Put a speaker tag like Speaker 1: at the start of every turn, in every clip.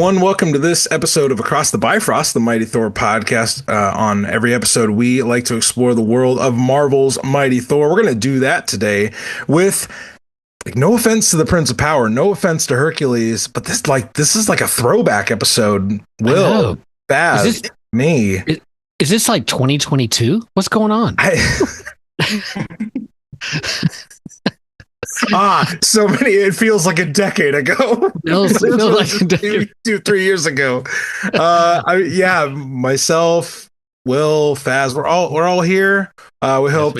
Speaker 1: everyone. Welcome to this episode of Across the Bifrost, the Mighty Thor podcast. On every episode, we like to explore the world of Marvel's Mighty Thor. We're going to do that today with, no offense to the Prince of Power, no offense to Hercules, but this is like a throwback episode. Will, Baz, me.
Speaker 2: Is this like 2022? What's going on?
Speaker 1: So many. It feels like a decade ago.
Speaker 2: Feels like a decade.
Speaker 1: 3 years ago. Myself, Will, Faz, we're all here. We hope.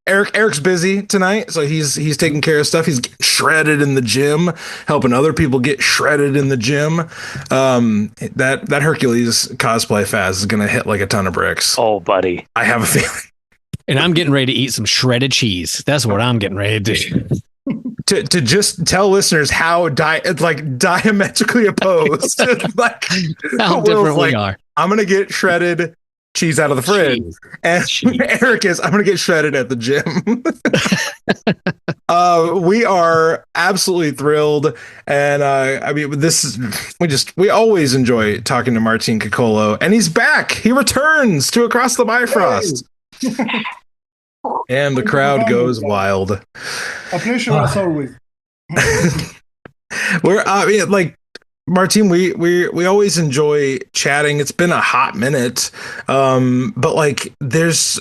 Speaker 1: Eric's busy tonight, so he's taking care of stuff. He's getting shredded in the gym, helping other people get shredded in the gym. That Hercules cosplay, Faz, is gonna hit like a ton of bricks.
Speaker 3: Oh, buddy,
Speaker 1: I have a feeling.
Speaker 2: And I'm getting ready to eat some shredded cheese. That's what I'm getting ready to do.
Speaker 1: To just tell listeners how diametrically opposed. Like
Speaker 2: how different we are.
Speaker 1: I'm gonna get shredded cheese out of the fridge, and Eric is I'm gonna get shredded at the gym. We are absolutely thrilled, and we always enjoy talking to Martin Coccolo, and he's back. He returns to Across the Bifrost. Hey. And the crowd goes wild.
Speaker 4: A pleasure as always.
Speaker 1: Martin, we always enjoy chatting. It's been a hot minute, but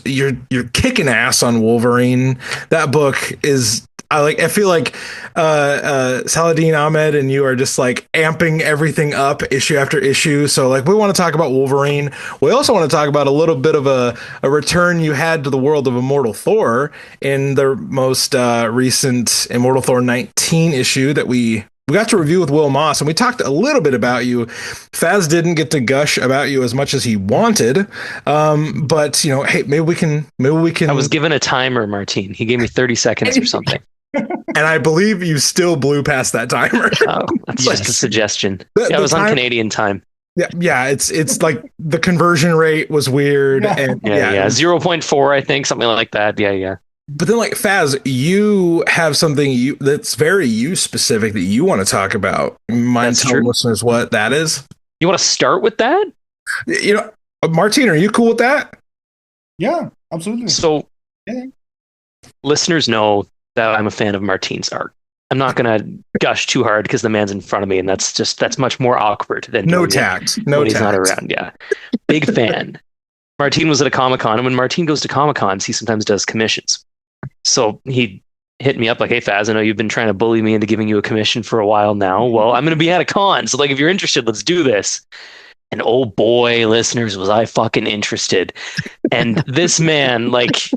Speaker 1: you're kicking ass on Wolverine. That book is. I feel like Saladin Ahmed and you are just like amping everything up issue after issue. So we want to talk about Wolverine. We also want to talk about a little bit of a return you had to the world of Immortal Thor in the most recent Immortal Thor 19 issue that we got to review with Will Moss, and we talked a little bit about you. Faz didn't get to gush about you as much as he wanted, but hey, maybe we can.
Speaker 3: I was given a timer, Martin. He gave me 30 seconds or something.
Speaker 1: And I believe you still blew past that timer.
Speaker 3: Oh, that's just a suggestion. I was on Canadian time.
Speaker 1: Yeah. It's like the conversion rate was weird. And
Speaker 3: 0.4, I think, something like that. Yeah.
Speaker 1: But then, Faz, you have something that's very you specific that you want to talk about. Mind telling listeners what that is?
Speaker 3: You want to start with that?
Speaker 1: Martin, are you cool with that?
Speaker 4: Yeah, absolutely.
Speaker 3: So, listeners know that I'm a fan of Martin's art. I'm not going to gush too hard because the man's in front of me, and that's much more awkward than
Speaker 1: no tact. No tact.
Speaker 3: He's not around. Yeah, big fan. Martin was at a Comic-Con, and when Martin goes to Comic-Cons, he sometimes does commissions. So he hit me up like, "Hey Faz, I know you've been trying to bully me into giving you a commission for a while now. Well, I'm going to be at a con, so if you're interested, let's do this." And oh boy, listeners, was I fucking interested. And this man, the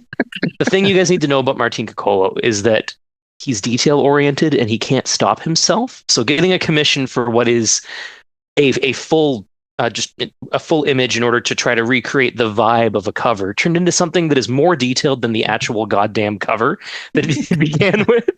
Speaker 3: thing you guys need to know about Martin Coccolo is that he's detail oriented and he can't stop himself. So getting a commission for what is a full image in order to try to recreate the vibe of a cover turned into something that is more detailed than the actual goddamn cover that it began with.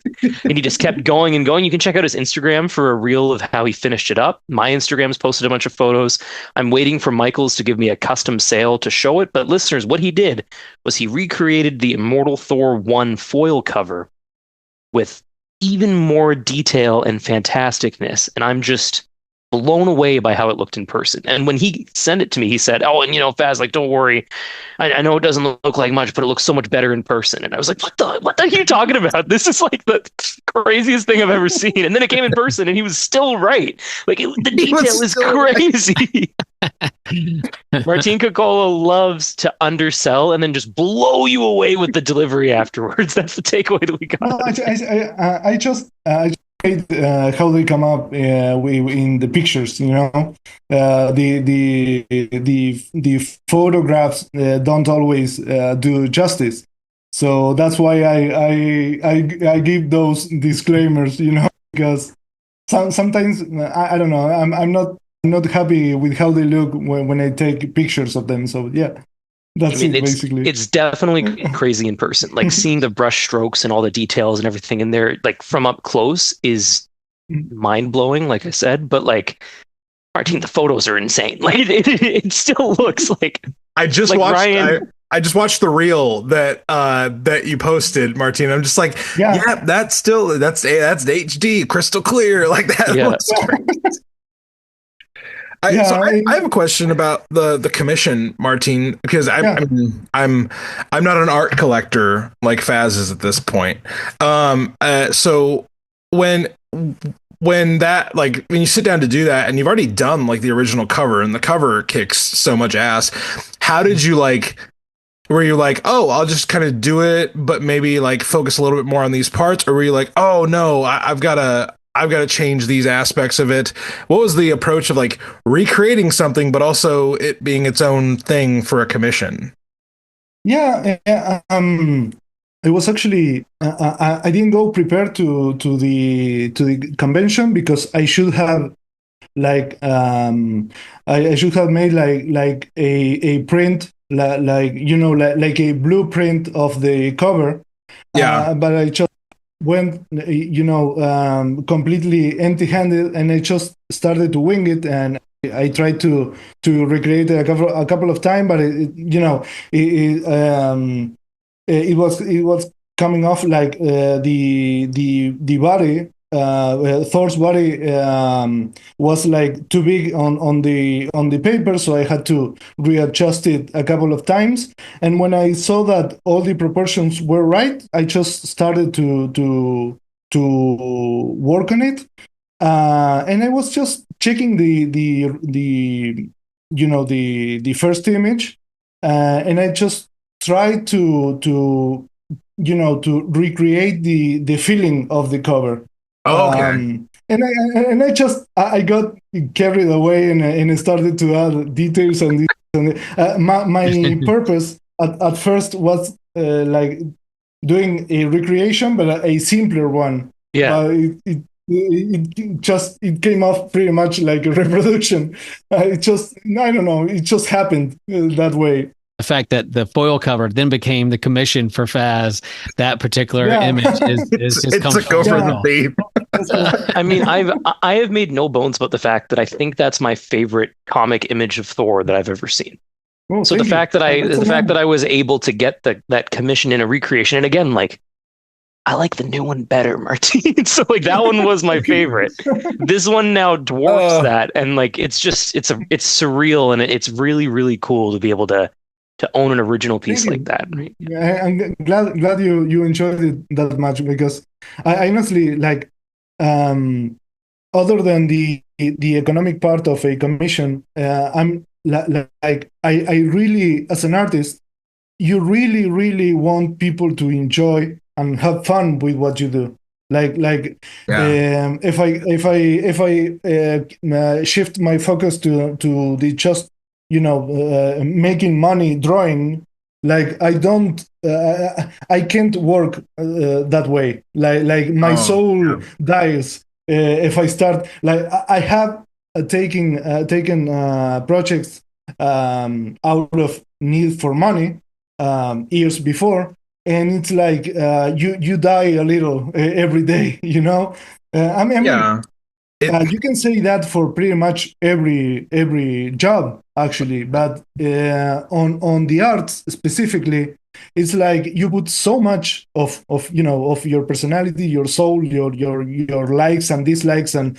Speaker 3: And he just kept going and going. You can check out his Instagram for a reel of how he finished it up. My Instagram's posted a bunch of photos. I'm waiting for Michael's to give me a custom sale to show it. But listeners, what he did was he recreated the Immortal Thor 1 foil cover with even more detail and fantasticness. And I'm just blown away by how it looked in person. And when he sent it to me, he said, "Oh, and Faz, don't worry. I know it doesn't look like much, but it looks so much better in person." And I was like, what the are you talking about? This is the craziest thing I've ever seen. And then it came in person and he was still right. The detail is crazy. Martin Coccolo loves to undersell and then just blow you away with the delivery afterwards. That's the takeaway that we got.
Speaker 4: No, I just how they come up in the pictures, the photographs don't always do justice. So that's why I give those disclaimers, because sometimes I don't know, I'm not happy with how they look when I take pictures of them. So yeah. Basically.
Speaker 3: It's definitely crazy in person. Seeing the brush strokes and all the details and everything in there, from up close, is mind blowing. Like I said, but Martin, the photos are insane. It still looks like
Speaker 1: I just watched. Ryan, I just watched the reel that you posted, Martin. I'm just that's HD, crystal clear, like that. Yeah. Looks great. So
Speaker 4: Yeah,
Speaker 1: I have a question about the commission, Martin, because
Speaker 4: yeah.
Speaker 1: I'm not an art collector like Faz is at this point. So when that like when you sit down to do that and you've already done like the original cover and the cover kicks so much ass, how did you like? Were you like, oh, I'll just kind of do it, but maybe like focus a little bit more on these parts, or were you like, oh no, I've got to change these aspects of it? What was the approach of like recreating something, but also it being its own thing for a commission?
Speaker 4: Yeah. I was actually I didn't go prepared to the convention because I should have like I should have made like a print like like a blueprint of the cover,
Speaker 1: Yeah.
Speaker 4: but I just went completely empty-handed, and I just started to wing it, and I tried to recreate it a couple of times, but it, it, um, it was coming off like the body Thor's body was like too big on the paper, so I had to readjust it a couple of times. And when I saw that all the proportions were right, I just started to work on it. And I was just checking the the first image, and I just tried to recreate the feeling of the cover.
Speaker 1: Oh, okay.
Speaker 4: And I just I got carried away, and I started to add details and details. And my purpose at first was like doing a recreation, but a simpler one.
Speaker 3: Yeah.
Speaker 4: But it came off pretty much like a reproduction. It just I don't know. It just happened that way.
Speaker 2: The fact that the foil cover then became the commission for Faz, that particular
Speaker 4: Yeah.
Speaker 2: image is just
Speaker 1: It took over the
Speaker 2: phenomenal.
Speaker 1: theme.
Speaker 3: I mean, I have made no bones about the fact that I think that's my favorite comic image of Thor that I've ever seen.
Speaker 4: Oh,
Speaker 3: So the
Speaker 4: thank you.
Speaker 3: fact that
Speaker 4: That's
Speaker 3: the fact
Speaker 4: amazing.
Speaker 3: that I was able to get that commission in a recreation, and again, like I like the new one better, Martine. So like that one was my favorite. This one now dwarfs
Speaker 1: Uh,
Speaker 3: that, and like it's surreal, and it's really really cool to be able to own an original
Speaker 4: Thank
Speaker 3: piece like
Speaker 4: you.
Speaker 3: that. Right?
Speaker 4: Yeah, I'm glad you enjoyed it that much, because I honestly like um other than the economic part of a commission, I'm like I really, as an artist, you really want people to enjoy and have fun with what you do. Like
Speaker 1: yeah.
Speaker 4: if I shift my focus to the just making money drawing, like I can't work that way. Like my
Speaker 1: Oh,
Speaker 4: soul
Speaker 1: yeah.
Speaker 4: dies if I start. Like I have taken projects out of need for money years before, and it's like you die a little every day. I mean,
Speaker 1: Yeah. It,
Speaker 4: you can say that for pretty much every job, actually, but on the arts specifically, it's like you put so much of your personality, your soul, your likes and dislikes, and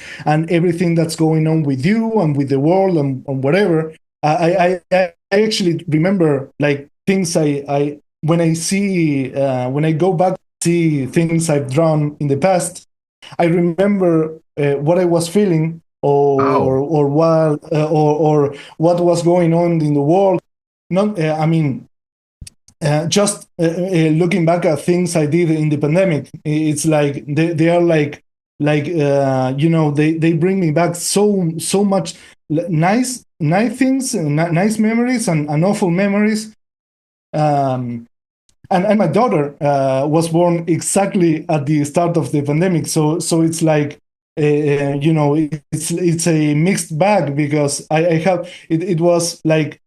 Speaker 4: everything that's going on with you and with the world, and whatever. I actually remember like things I when I see when I go back to see things I've drawn in the past. I remember what I was feeling,
Speaker 1: oh,
Speaker 4: or what was going on in the world. Not, I mean, just looking back at things I did in the pandemic, it's like they are like they bring me back so much nice things, nice memories, and awful memories. Um, and my daughter was born exactly at the start of the pandemic, so it's like it's a mixed bag, because I have it was like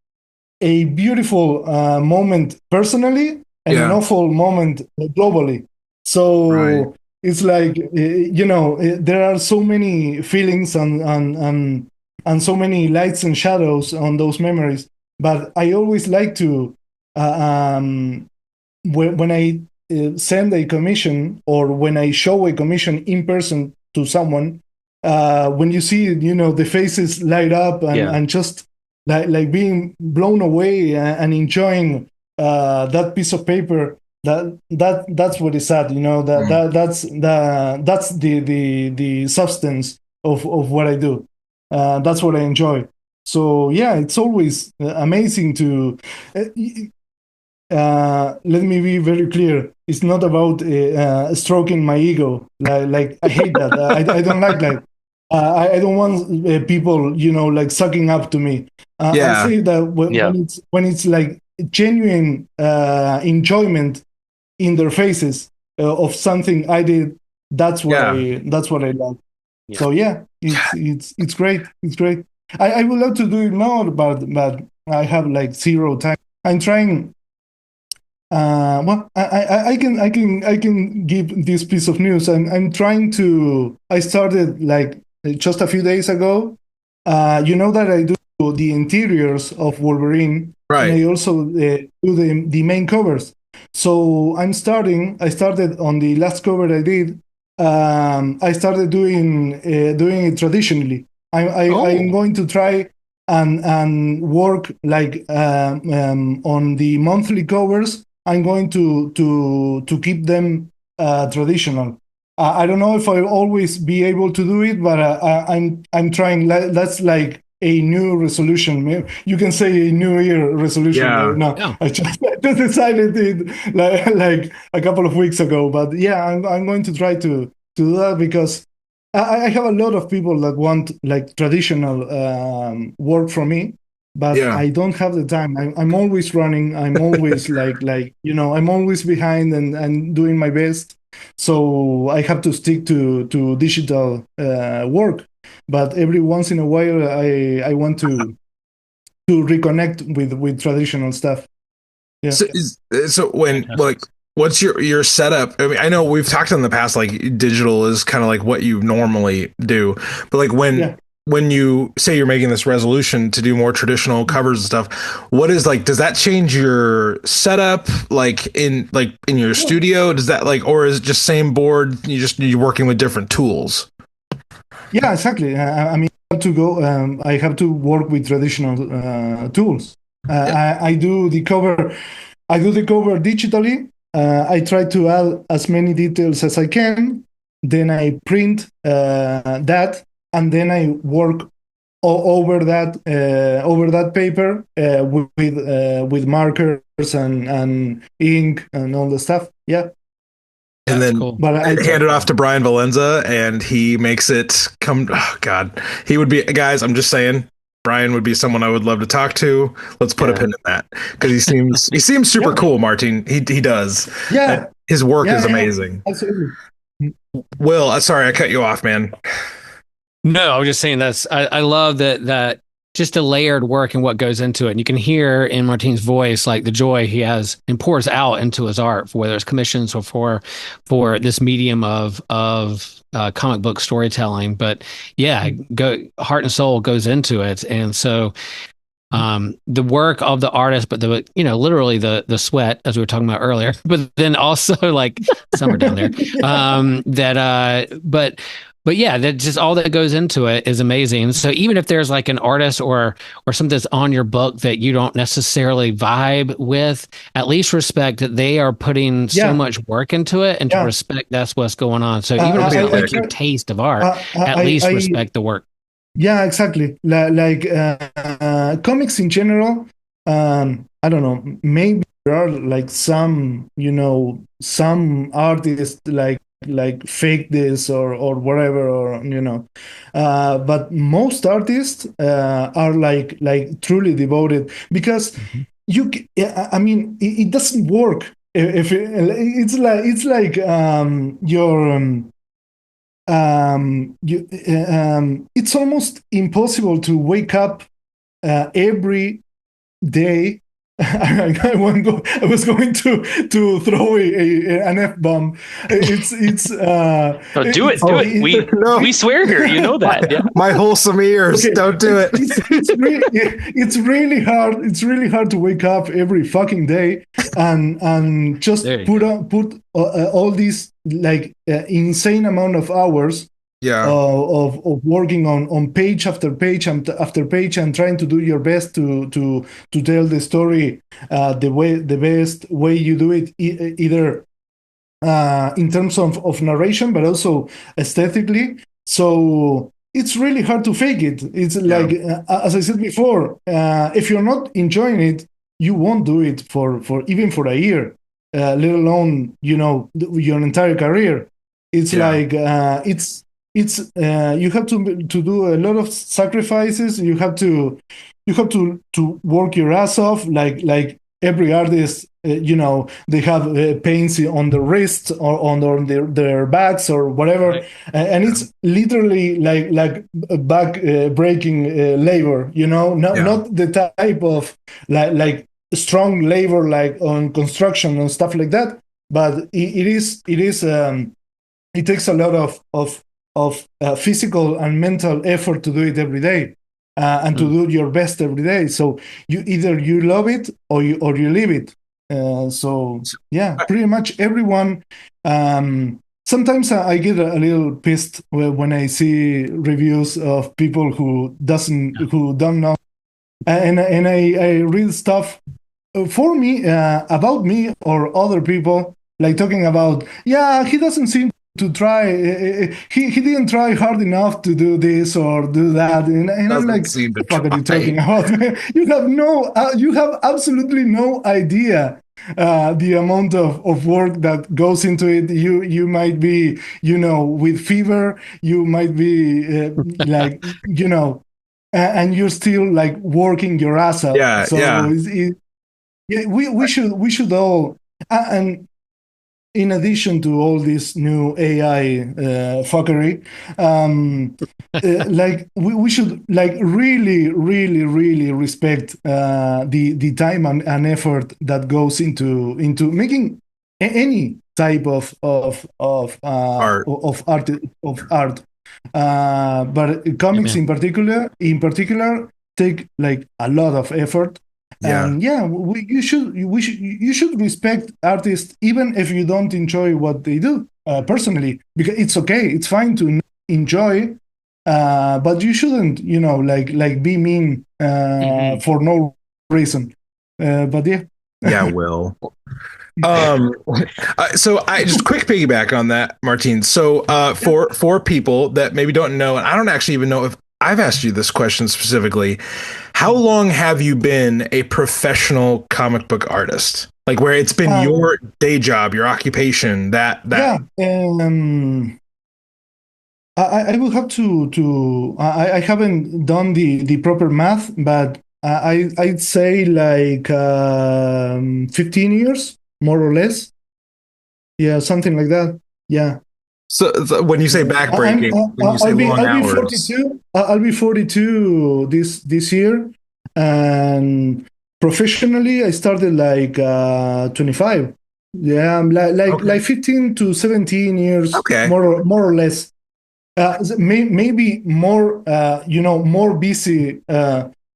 Speaker 4: a beautiful moment personally, and an
Speaker 1: yeah.
Speaker 4: awful moment globally.
Speaker 1: Right.
Speaker 4: So it's like there are so many feelings, and so many lights and shadows on those memories. But I always like to when I send a commission, or when I show a commission in person to someone, when you see, the faces light up and just like being blown away and enjoying that piece of paper, that's what is at, that's the substance of what I do. That's what I enjoy. So yeah, it's always amazing to. Let me be very clear. It's not about stroking my ego. Like I hate that. I don't like that. I don't want people, like sucking up to me. I say that when it's like genuine enjoyment in their faces of something I did. That's what I love. Yeah. So yeah, it's great. It's great. I would love to do it more, but I have like zero time. I'm trying. Well, I can give this piece of news. I'm trying to. I started like just a few days ago. That I do the interiors of Wolverine,
Speaker 1: right?
Speaker 4: And I also do the main covers. So I started on the last cover I did. I started doing it traditionally. I'm going to try and work like on the monthly covers. I'm going to keep them traditional. I don't know if I'll always be able to do it, but I'm trying. That's like a new resolution. You can say a New Year resolution.
Speaker 1: Yeah.
Speaker 4: I just decided it like a couple of weeks ago. But yeah, I'm going to try to do that because I have a lot of people that want like traditional work from me, but I don't have the time. I'm always running. I'm always I'm always behind and doing my best. So I have to stick to digital work. But every once in a while, I want to reconnect with traditional stuff. Yeah.
Speaker 1: So when like, what's your setup? I mean, I know we've talked in the past, like digital is kind of like what you normally do, but like when you say you're making this resolution to do more traditional covers and stuff, what is like, does that change your setup like in your studio? Does that like, or is it just same board? You're working with different tools?
Speaker 4: Yeah, exactly. I mean, I have to work with traditional tools. I do the cover digitally. I try to add as many details as I can. Then I print that, and then I work over that paper with markers and ink and all the stuff. Yeah.
Speaker 1: And then I hand it off to Brian Valenza, and he makes it come. Oh God, he would be, guys. I'm just saying, Brian would be someone I would love to talk to. Let's put a pin in that because he seems super cool, Martin. He does.
Speaker 4: Yeah,
Speaker 1: his work is amazing.
Speaker 4: Absolutely.
Speaker 1: Will, sorry I cut you off, man.
Speaker 2: No, I was just saying I love that just a layered work and what goes into it. And you can hear in Martin's voice like the joy he has and pours out into his art, whether it's commissions or for this medium of comic book storytelling. But yeah, heart and soul goes into it. And so the work of the artist, but literally the sweat, as we were talking about earlier, but then also like somewhere down there, but yeah, that just all that goes into it is amazing. So even if there's like an artist or something that's on your book that you don't necessarily vibe with, at least respect that they are putting so much work into it, and to respect that's what's going on. So even if it's not like your taste of art, at least respect the work.
Speaker 4: Yeah, exactly. Like comics in general. I don't know. Maybe there are like some artists like fake this or whatever, or but most artists are like truly devoted, because I mean it doesn't work if it's like it's almost impossible to wake up every day. I was going to throw an F-bomb. It's
Speaker 3: do it. We swear here. You know that. Yeah.
Speaker 1: My wholesome ears. Okay. Don't do it.
Speaker 4: It's really hard. It's really hard to wake up every fucking day and just put all these like insane amount of hours
Speaker 1: Yeah.
Speaker 4: of working on page after page and after page and trying to do your best to tell the story the best way you do it, either in terms of narration, but also aesthetically. So it's really hard to fake it. It's like, as I said before, if you're not enjoying it, you won't do it for even for a year, let alone, your entire career. It's like, it's you have to do a lot of sacrifices. You have to work your ass off, like every artist. They have pains on the wrists or on their backs or whatever.
Speaker 2: Right.
Speaker 4: And it's literally like back breaking labor, not the type of like strong labor like on construction and stuff like that, but it takes a lot of physical and mental effort to do it every day, and to do your best every day. So you love it or you leave it. So yeah, pretty much everyone. Sometimes I get a little pissed when I see reviews of people who don't know, and I read stuff for me, about me or other people, like talking about, yeah, he doesn't seem to try, he didn't try hard enough to do this or do that, and I'm like,
Speaker 1: seem to
Speaker 4: what the fuck are you
Speaker 1: try.
Speaker 4: talking about, man? You have absolutely no idea the amount of work that goes into it. You might be, with fever, you might be like, and you're still like working your ass off.
Speaker 1: Yeah,
Speaker 4: So
Speaker 1: yeah.
Speaker 4: yeah, we should all, and in addition to all this new AI fuckery, like we should like really, really, really respect the time and effort that goes into making any type
Speaker 1: Art.
Speaker 4: of art of art. But comics
Speaker 2: Amen.
Speaker 4: in particular take like a lot of effort.
Speaker 1: Yeah.
Speaker 4: And yeah, you should respect artists even if you don't enjoy what they do, personally, because it's okay, it's fine to enjoy, but you shouldn't, like be mean for no reason. But yeah.
Speaker 1: Yeah, Will. So I just quick piggyback on that, Martin. So for people that maybe don't know, and I don't actually even know if I've asked you this question specifically, how long have you been a professional comic book artist? Like where it's been your day job, your occupation, that
Speaker 4: Yeah. I will have to I haven't done the proper math, but I'd say like 15 years, more or less. Yeah, something like that. Yeah.
Speaker 1: so when you say backbreaking, when you say long
Speaker 4: I'll be
Speaker 1: hours.
Speaker 4: 42. I'll be 42 this year, and professionally I started like 25. Yeah, I'm
Speaker 1: Okay.
Speaker 4: like 15 to 17 years,
Speaker 1: Okay.
Speaker 4: more or less. Maybe more, more busy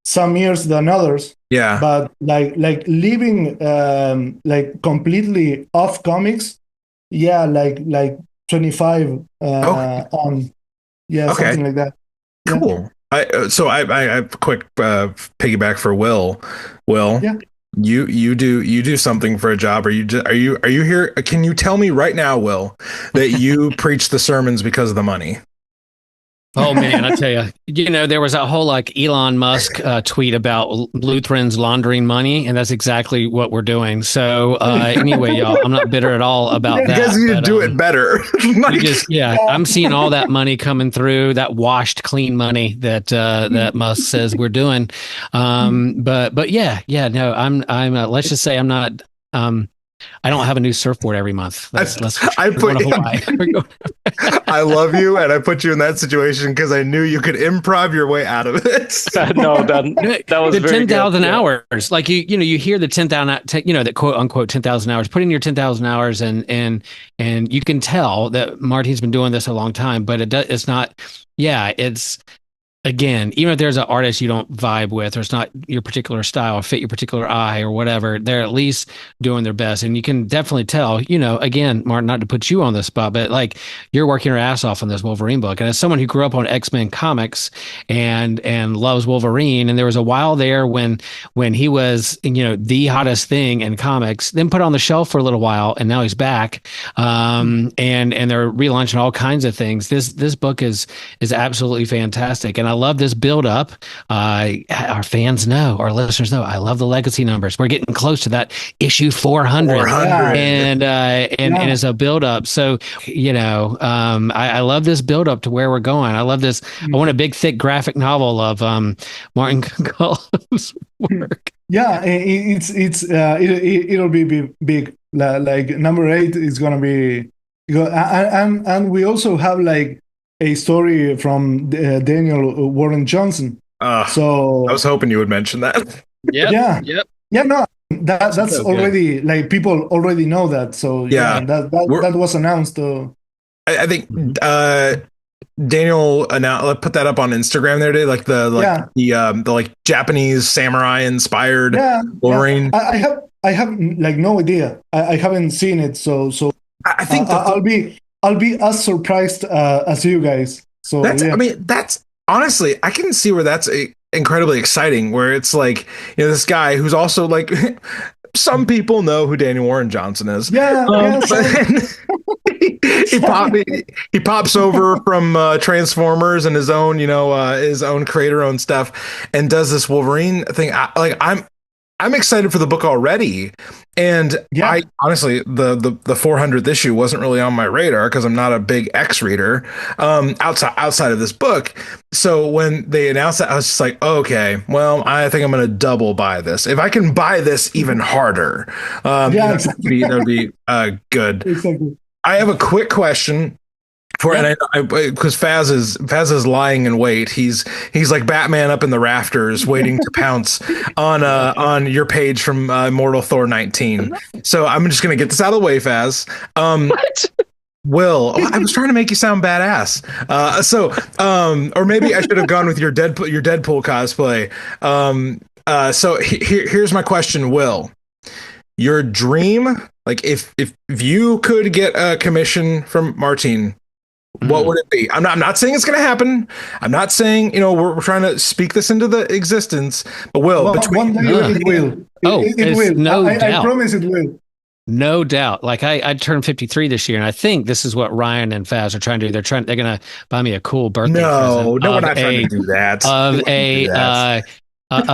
Speaker 4: some years than others,
Speaker 1: Yeah.
Speaker 4: but like living like completely off comics, yeah, like 25
Speaker 1: Okay.
Speaker 4: on, yeah,
Speaker 1: Okay.
Speaker 4: something like that. Yeah.
Speaker 1: Cool. I have a quick piggyback for Will. Will,
Speaker 4: Yeah.
Speaker 1: you do something for a job? Are you here? Can you tell me right now, Will, that you preach the sermons because of the money?
Speaker 2: Oh man, I tell you, there was a whole like Elon Musk tweet about Lutherans laundering money, and that's exactly what we're doing. So anyway, y'all, I'm not bitter at all about
Speaker 1: You
Speaker 2: that.
Speaker 1: guys need to
Speaker 2: but,
Speaker 1: do it better. Like,
Speaker 2: I'm seeing all that money coming through, that washed, clean money that Musk says we're doing. But yeah, no, I'm let's just say I'm not. I don't have a new surfboard every month.
Speaker 1: I
Speaker 2: we're going to Hawaii.
Speaker 1: I love you, and I put you in that situation because I knew you could improv your way out of it.
Speaker 3: No, that was
Speaker 2: the
Speaker 3: very
Speaker 2: 10,000
Speaker 3: good. Yeah.
Speaker 2: hours. Like you hear the 10,000, the quote unquote 10,000 hours. Put in your 10,000 hours, and you can tell that Martin's been doing this a long time. But it's not. Yeah, it's again, even if there's an artist you don't vibe with, or it's not your particular style, or fit your particular eye, or whatever, they're at least doing their best. And you can definitely tell, again, Martin, not to put you on the spot, but like you're working your ass off on this Wolverine book. And as someone who grew up on X-Men comics and loves Wolverine, and there was a while there when he was, the hottest thing in comics, then put on the shelf for a little while, and now he's back. And they're relaunching all kinds of things. This book is absolutely fantastic. And I love this build up. Our fans know, our listeners know, I love the legacy numbers. We're getting close to that issue 400. And it's a build up. So, I love this build up to where we're going. I love this. I want a big, thick graphic novel of Martin Coccolo's work.
Speaker 4: Yeah, it'll be big. Like number 8 is gonna be, and we also have like a story from Daniel Warren Johnson. So
Speaker 1: I was hoping you would mention that.
Speaker 4: Yeah. No, that's so already good. Like people already know that. So that was announced.
Speaker 1: I think Daniel put that up on Instagram there today, like the Japanese samurai inspired Wolverine.
Speaker 4: Yeah. I have like no idea. I haven't seen it, so
Speaker 1: I think
Speaker 4: I'll be as surprised as you guys. So
Speaker 1: that's honestly, I can see where that's incredibly exciting. Where it's like, this guy who's also like, some people know who Daniel Warren Johnson is. He pops over from Transformers and his own creator own stuff, and does this Wolverine thing. I'm excited for the book already. And I honestly, the 400th issue wasn't really on my radar because I'm not a big X reader outside of this book. So when they announced that, I was just like, okay, well, I think I'm going to double buy this. If I can buy this even harder, that would be good.
Speaker 4: Exactly.
Speaker 1: I have a quick question. And because Faz is lying in wait. He's like Batman up in the rafters waiting to pounce on your page from Immortal Thor 19. So I'm just gonna get this out of the way, Faz.
Speaker 3: What?
Speaker 1: Will, I was trying to make you sound badass. Or maybe I should have gone with your Deadpool cosplay. So here's my question, Will. Your dream, like if you could get a commission from Martin, what would it be? I'm not saying it's going to happen. I'm not saying, we're trying to speak this into the existence, but one day
Speaker 4: it will. It will.
Speaker 2: No doubt.
Speaker 4: I promise it will.
Speaker 2: No doubt. Like I turned 53 this year, and I think this is what Ryan and Faz are trying to do. They're going to buy me a cool birthday present.
Speaker 1: No, we're not trying to do that.
Speaker 2: A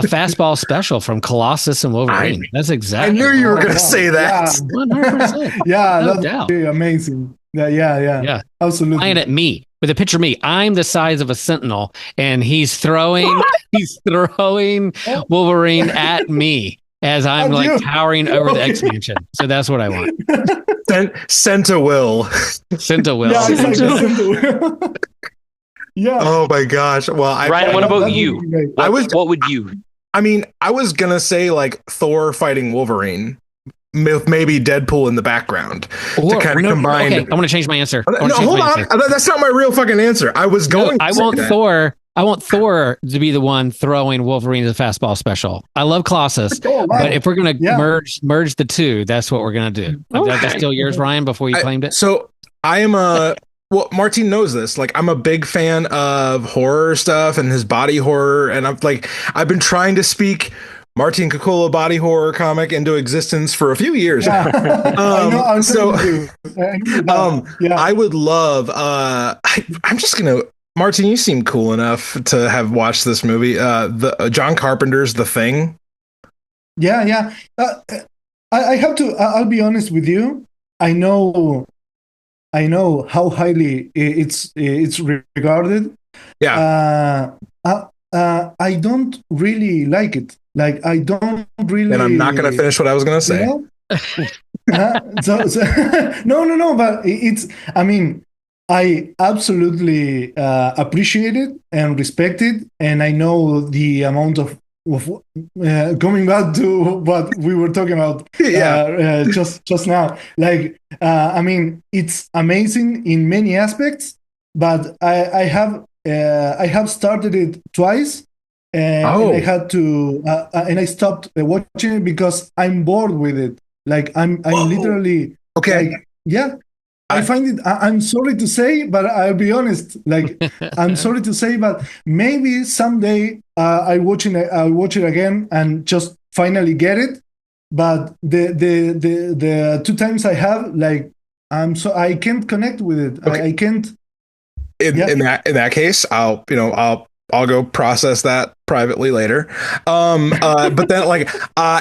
Speaker 2: fastball special from Colossus and Wolverine. That's exactly.
Speaker 1: I knew you were going to say that.
Speaker 2: 100%.
Speaker 4: No doubt. Amazing. Yeah. Absolutely.
Speaker 2: Flying at me with a picture of me. I'm the size of a sentinel, and he's throwing Wolverine at me as I'm towering over the X Mansion. So that's what I want.
Speaker 1: Senta Will.
Speaker 2: Senta Will.
Speaker 4: Yeah, Senta Will. Yeah.
Speaker 1: Oh my gosh. Well,
Speaker 3: Ryan, what about you? What would you?
Speaker 1: I mean, I was gonna say like Thor fighting Wolverine, with maybe Deadpool in the background to kind of combine.
Speaker 2: Okay, I want to change my answer.
Speaker 1: Hold on. That's not my real fucking answer. I was going.
Speaker 2: I want Thor. I want Thor to be the one throwing Wolverine to the fastball special. I love Colossus, but if we're gonna merge the two, that's what we're gonna do. Okay. That's still yours, Ryan. Before you claimed it.
Speaker 1: So I am a. Well, Martin knows this. Like, I'm a big fan of horror stuff and his body horror, and I've been trying to speak Martin Coccolo body horror comic into existence for a few years.
Speaker 4: I
Speaker 1: would love. I'm just gonna. Martin, you seem cool enough to have watched this movie. The John Carpenter's The Thing.
Speaker 4: Yeah. I have to. I'll be honest with you. I know how highly it's regarded.
Speaker 1: Yeah.
Speaker 4: I don't really like it. Like, I don't really.
Speaker 1: And I'm not going to finish what I was going to say.
Speaker 4: No. But it's. I mean, I absolutely appreciate it and respect it, and I know the amount of coming back to what we were talking about just now. I mean, it's amazing in many aspects, but I have I have started it twice, and I
Speaker 1: Oh,
Speaker 4: had to and I stopped watching it because I'm bored with it. Like I'm
Speaker 1: whoa.
Speaker 4: literally
Speaker 1: Okay.
Speaker 4: like, yeah. I
Speaker 1: I,
Speaker 4: find it. I'm sorry to say, but I'll be honest. Like, I'm sorry to say, but maybe someday I'll watch it again and just finally get it. But the two times I have, like, I can't connect with it.
Speaker 1: okay.
Speaker 4: I can't.
Speaker 1: in
Speaker 4: Yeah.
Speaker 1: in that case, I'll go process that privately later. But then like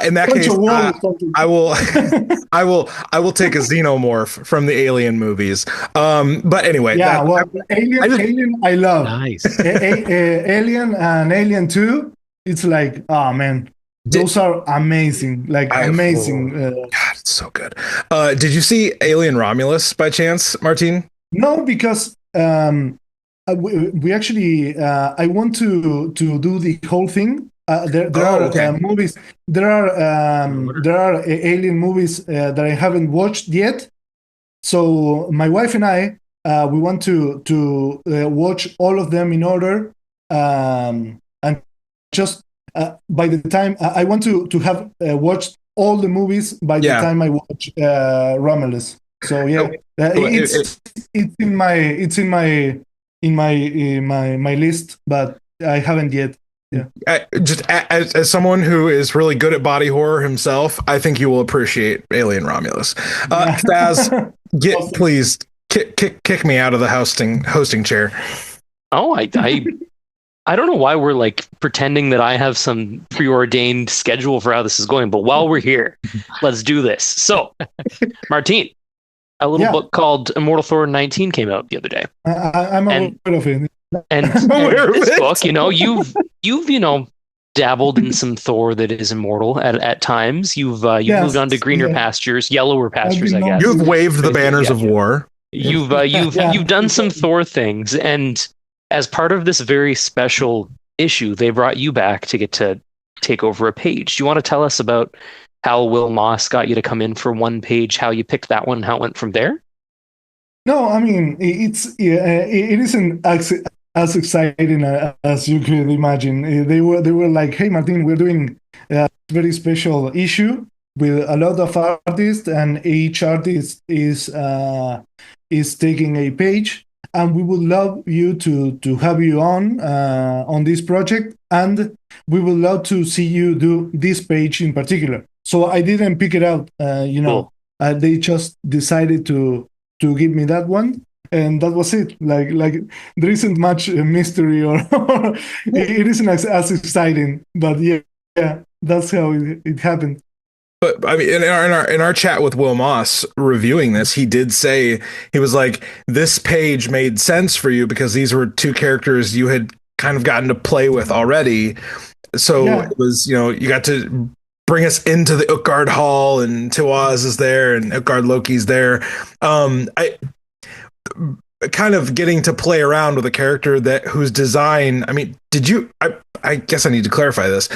Speaker 1: in that
Speaker 4: Punch a
Speaker 1: case,
Speaker 4: wall or something.
Speaker 1: I will I will take a xenomorph from the Alien movies. But anyway,
Speaker 4: Yeah, well,
Speaker 1: I just
Speaker 4: Alien, I love.
Speaker 2: Nice.
Speaker 4: Alien and Alien 2, it's like, oh man,
Speaker 1: did
Speaker 4: those are amazing, like
Speaker 1: oh,
Speaker 4: amazing.
Speaker 1: God, it's so good. Did you see Alien Romulus by chance, Martin?
Speaker 4: No, because we actually, I want to do the whole thing. There
Speaker 1: Oh,
Speaker 4: are
Speaker 1: okay.
Speaker 4: movies, there are Alien movies that I haven't watched yet. So my wife and I, we want to watch all of them in order, and just by the time I want to have watched all the movies by the
Speaker 1: Yeah.
Speaker 4: time I watch Romulus. So yeah,
Speaker 1: Oh, well,
Speaker 4: it's in my list, but I haven't yet. Yeah.
Speaker 1: just as someone who is really good at body horror himself, I think you will appreciate Alien Romulus.
Speaker 4: Yeah.
Speaker 1: Staz,
Speaker 4: Awesome.
Speaker 1: please kick me out of the hosting chair.
Speaker 3: Oh, I don't know why we're like pretending that I have some preordained schedule for how this is going, but while we're here, let's do this. So, Martine, a little
Speaker 4: Yeah,
Speaker 3: book called Immortal Thor 19 came out the other day.
Speaker 4: I'm aware
Speaker 3: And
Speaker 4: of it.
Speaker 3: and
Speaker 1: I'm aware
Speaker 3: and
Speaker 1: of
Speaker 3: this
Speaker 1: it.
Speaker 3: book, you've dabbled in some Thor that is immortal at times. You've moved
Speaker 4: Yes,
Speaker 3: on to greener
Speaker 4: yeah.
Speaker 3: pastures, yellower
Speaker 4: I've
Speaker 3: pastures,
Speaker 4: been
Speaker 3: I
Speaker 4: known
Speaker 3: guess.
Speaker 1: You've
Speaker 4: to.
Speaker 1: waved the banners
Speaker 3: Yeah.
Speaker 1: of war.
Speaker 4: Yeah.
Speaker 3: You've done some Thor things, and as part of this very special issue, they brought you back to get to take over a page. Do you want to tell us about how Will Moss got you to come in for one page, how you picked that one, how it went from there?
Speaker 4: No, I mean it isn't as exciting as you could imagine. They were like, "Hey, Martin, we're doing a very special issue with a lot of artists, and each artist is taking a page, and we would love you to have you on this project, and we would love to see you do this page in particular." So I didn't pick it out.
Speaker 3: Cool.
Speaker 4: They just decided to give me that one, and that was it. Like there isn't much mystery, or it isn't as exciting, but yeah, that's how it happened.
Speaker 1: But I mean, in our chat with Will Moss reviewing this, he did say he was like, "This page made sense for you because these were two characters you had kind of gotten to play with already. So
Speaker 4: Yeah,
Speaker 1: it was, you got to bring us into the Utgard Hall, and Tiwaz is there, and Utgard Loki's there. I kind of getting to play around with a character that whose design. I mean, did you? I guess I need to clarify this.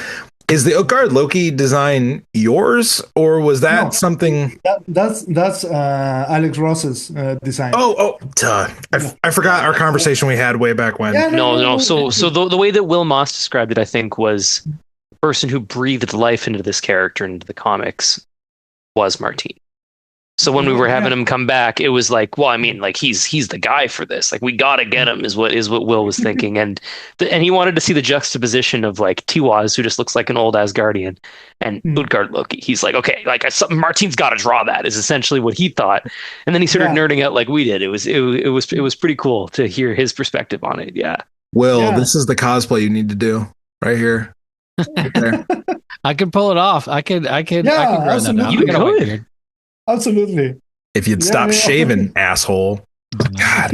Speaker 1: Is the Utgard Loki design yours, or was that
Speaker 4: no,
Speaker 1: something?
Speaker 4: that's Alex Ross's design.
Speaker 1: Duh.
Speaker 4: Yeah,
Speaker 1: I forgot our conversation we had way back when.
Speaker 4: yeah, no,
Speaker 3: No,
Speaker 4: no,
Speaker 3: no.
Speaker 4: no.
Speaker 3: So the way that Will Moss described it, I think, was the person who breathed life into this character into the comics was Martin. So when we were having
Speaker 4: Yeah,
Speaker 3: him come back, it was like, well, I mean, like he's the guy for this. Like we gotta get him is what Will was thinking, and he wanted to see the juxtaposition of like Tiwaz, who just looks like an old Asgardian, and
Speaker 4: Mm.
Speaker 3: Utgard Loki. He's like, okay, like Martin's got to draw that. Is essentially what he thought, and then he started
Speaker 4: Yeah,
Speaker 3: nerding out like we did. It was pretty cool to hear his perspective on it. Yeah.
Speaker 1: Will,
Speaker 4: yeah.
Speaker 1: this is the cosplay you need to do right here. Right there.
Speaker 2: I could pull it off. I could I could
Speaker 4: Yeah,
Speaker 2: grow that out.
Speaker 4: absolutely.
Speaker 3: You
Speaker 2: I got a white
Speaker 3: could.
Speaker 2: beard.
Speaker 4: Absolutely.
Speaker 1: If you'd
Speaker 4: Yeah,
Speaker 1: stop
Speaker 4: yeah.
Speaker 1: shaving, asshole. God.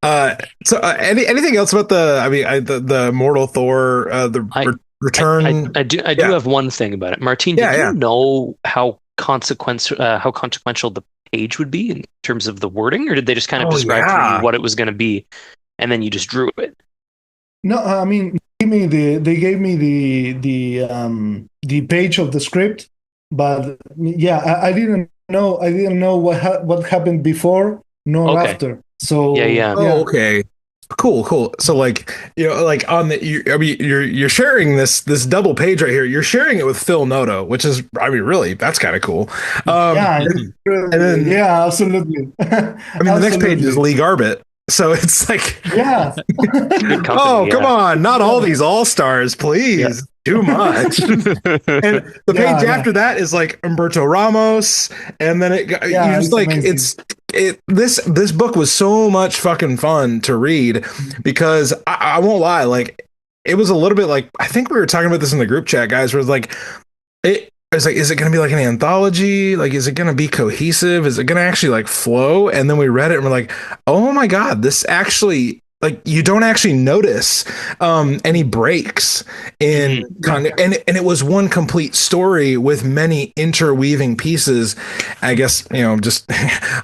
Speaker 2: I
Speaker 1: So anything else about the Mortal Thor, the
Speaker 3: I
Speaker 1: return?
Speaker 3: I do
Speaker 1: Yeah.
Speaker 3: have one thing about it. Martin, did
Speaker 1: Yeah.
Speaker 3: you know how consequential the page would be in terms of the wording, or did they just kind of
Speaker 1: Oh,
Speaker 3: describe for
Speaker 1: yeah.
Speaker 3: you what it was going to be, and then you just drew it?
Speaker 4: No, I mean, they gave me the page of the script, but yeah, I didn't know what happened before nor
Speaker 3: Okay.
Speaker 4: after. So
Speaker 3: Yeah, yeah.
Speaker 1: Oh, okay. Cool. So like, like on the, I mean, you're sharing this double page right here. You're sharing it with Phil Noto, which is, I mean, really, that's kind of cool.
Speaker 4: Yeah,
Speaker 1: And then,
Speaker 4: yeah, absolutely.
Speaker 1: I mean, the next page is Lee Garbett. So it's like,
Speaker 4: yeah.
Speaker 3: Good company,
Speaker 1: oh, come
Speaker 3: yeah.
Speaker 1: on, not all these all-stars, please. Too much. And the page after that is like Humberto Ramos, and then you just like amazing. This book was so much fucking fun to read because I won't lie, like it was a little bit like, I think we were talking about this in the group chat, guys, where it's like it's like, is it going to be like an anthology? Like, is it going to be cohesive? Is it going to actually like flow? And then we read it and we're like, oh my God, this actually, like, you don't actually notice any breaks in kind of, and it was one complete story with many interweaving pieces. I guess, just,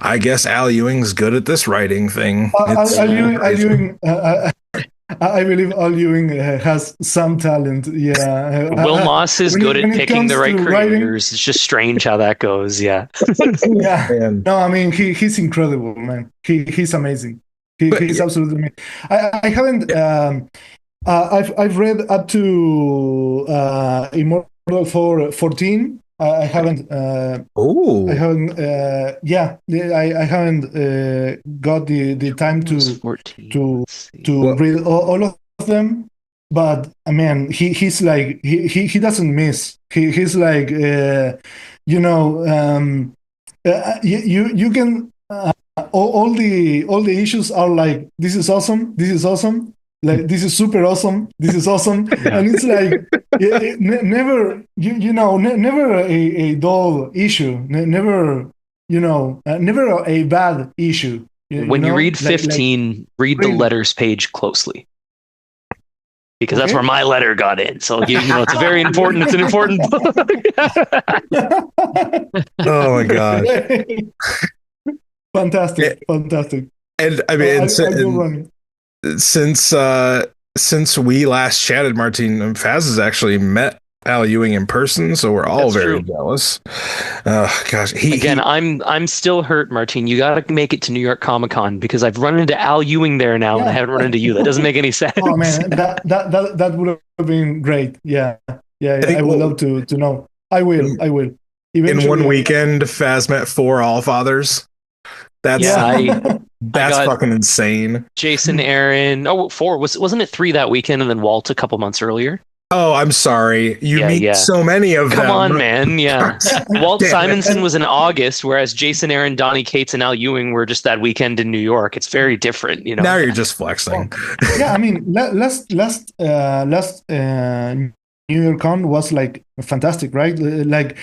Speaker 1: I guess Al Ewing's good at this writing thing.
Speaker 4: I believe Al Ewing has some talent. Yeah.
Speaker 3: Will Moss is good at picking the right creators. It's just strange how that goes. Yeah.
Speaker 4: Yeah. Man. No, I mean, he's incredible, man. He's amazing. He's absolutely amazing. I haven't, I've read up to Immortal Thor 14. I haven't. I haven't. I haven't got the time to read all of them. But man, he's like he doesn't miss. He's like you can all the issues are like, this is awesome. Like, this is super awesome. This is awesome. Yeah. And it's like, never, never a dull issue. Never, never a bad issue.
Speaker 3: When you read 15, read the letters page closely. Because that's where my letter got in. So, it's very important. It's an important book.
Speaker 1: Oh, my God.
Speaker 4: Fantastic.
Speaker 1: And I mean, since we last chatted, Martin, Faz has actually met Al Ewing in person, so we're all very jealous. Gosh,
Speaker 3: I'm still hurt, Martin. You got to make it to New York Comic Con because I've run into Al Ewing there now, and I haven't run into you. That doesn't make any sense.
Speaker 4: Oh man, that would have been great. Yeah. I would love to know. I will.
Speaker 1: Eventually, in one weekend, Faz met 4 Allfathers. That's fucking insane.
Speaker 3: Jason Aaron. 4. Wasn't it 3 that weekend and then Walt a couple months earlier?
Speaker 1: Oh, I'm sorry. You meet so many of them.
Speaker 3: Come on, man. Yeah. Walt Simonson was in August, whereas Jason Aaron, Donnie Cates, and Al Ewing were just that weekend in New York. It's very different,
Speaker 1: Now you're just flexing.
Speaker 4: Yeah, I mean, last New York Con was like fantastic, right? Like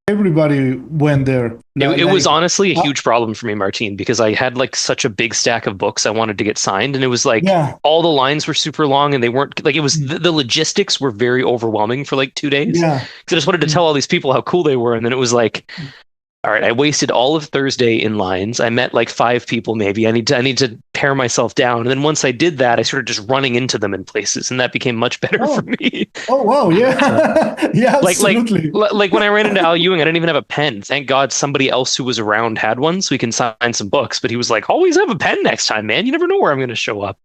Speaker 4: everybody went there.
Speaker 3: It was honestly a huge problem for me, Martin, because I had like such a big stack of books I wanted to get signed, and it was like all the lines were super long, and they weren't like, it was the logistics were very overwhelming for like 2 days. Yeah, because I just wanted to tell all these people how cool they were, and then it was like, all right, I wasted all of Thursday in lines. I met like 5 people maybe. I need to pare myself down. And then once I did that, I started just running into them in places, and that became much better for me.
Speaker 4: Oh wow, yeah. Yeah, absolutely.
Speaker 3: Like when I ran into Al Ewing, I didn't even have a pen. Thank God somebody else who was around had one so we can sign some books. But he was like, always have a pen next time, man. You never know where I'm going to show up.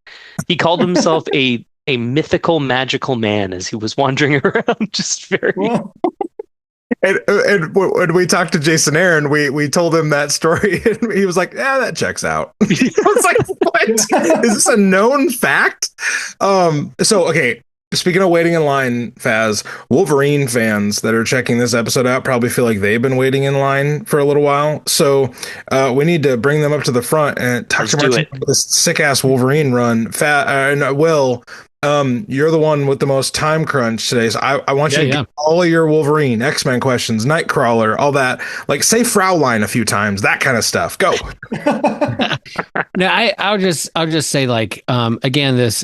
Speaker 3: He called himself a mythical, magical man as he was wandering around, just very...
Speaker 1: Well. And when we talked to Jason Aaron, we told him that story, and he was like, "Yeah, that checks out." I was like, "What? Is this a known fact?" So okay. Speaking of waiting in line, Faz, Wolverine fans that are checking this episode out probably feel like they've been waiting in line for a little while. So we need to bring them up to the front and talk to Martin about this sick ass Wolverine run. Will. You're the one with the most time crunch today, so I want you to get all of your Wolverine, X-Men questions, Nightcrawler, all that. Like, say Fraulein a few times, that kind of stuff. Go.
Speaker 2: No, I'll just say, like, again, this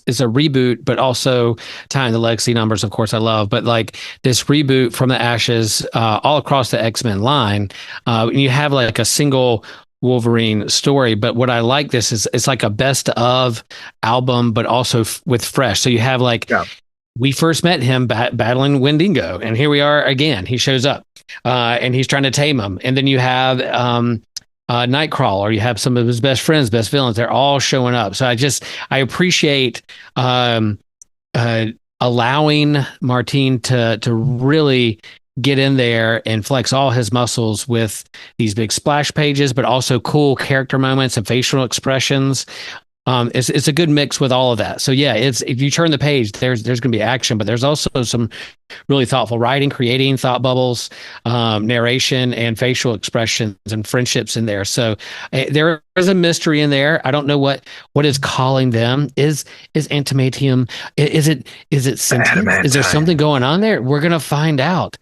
Speaker 2: is a reboot, but also tying the legacy numbers, of course, I love. But like this reboot from the ashes, all across the X-Men line, you have like a single Wolverine story. But what I like this is it's like a best of album, but also with fresh. So you have like, we first met him battling Wendigo, and here we are again. He shows up and he's trying to tame him. And then you have Nightcrawler. You have some of his best friends, best villains. They're all showing up. So I appreciate allowing Martin to really get in there and flex all his muscles with these big splash pages, but also cool character moments and facial expressions. It's a good mix with all of that. So yeah, it's if you turn the page, there's going to be action, but there's also some really thoughtful writing, creating thought bubbles, narration, and facial expressions and friendships in there. So there is a mystery in there. I don't know what is calling them. Is antimateum? Is it sentient? Is there something going on there? We're gonna find out.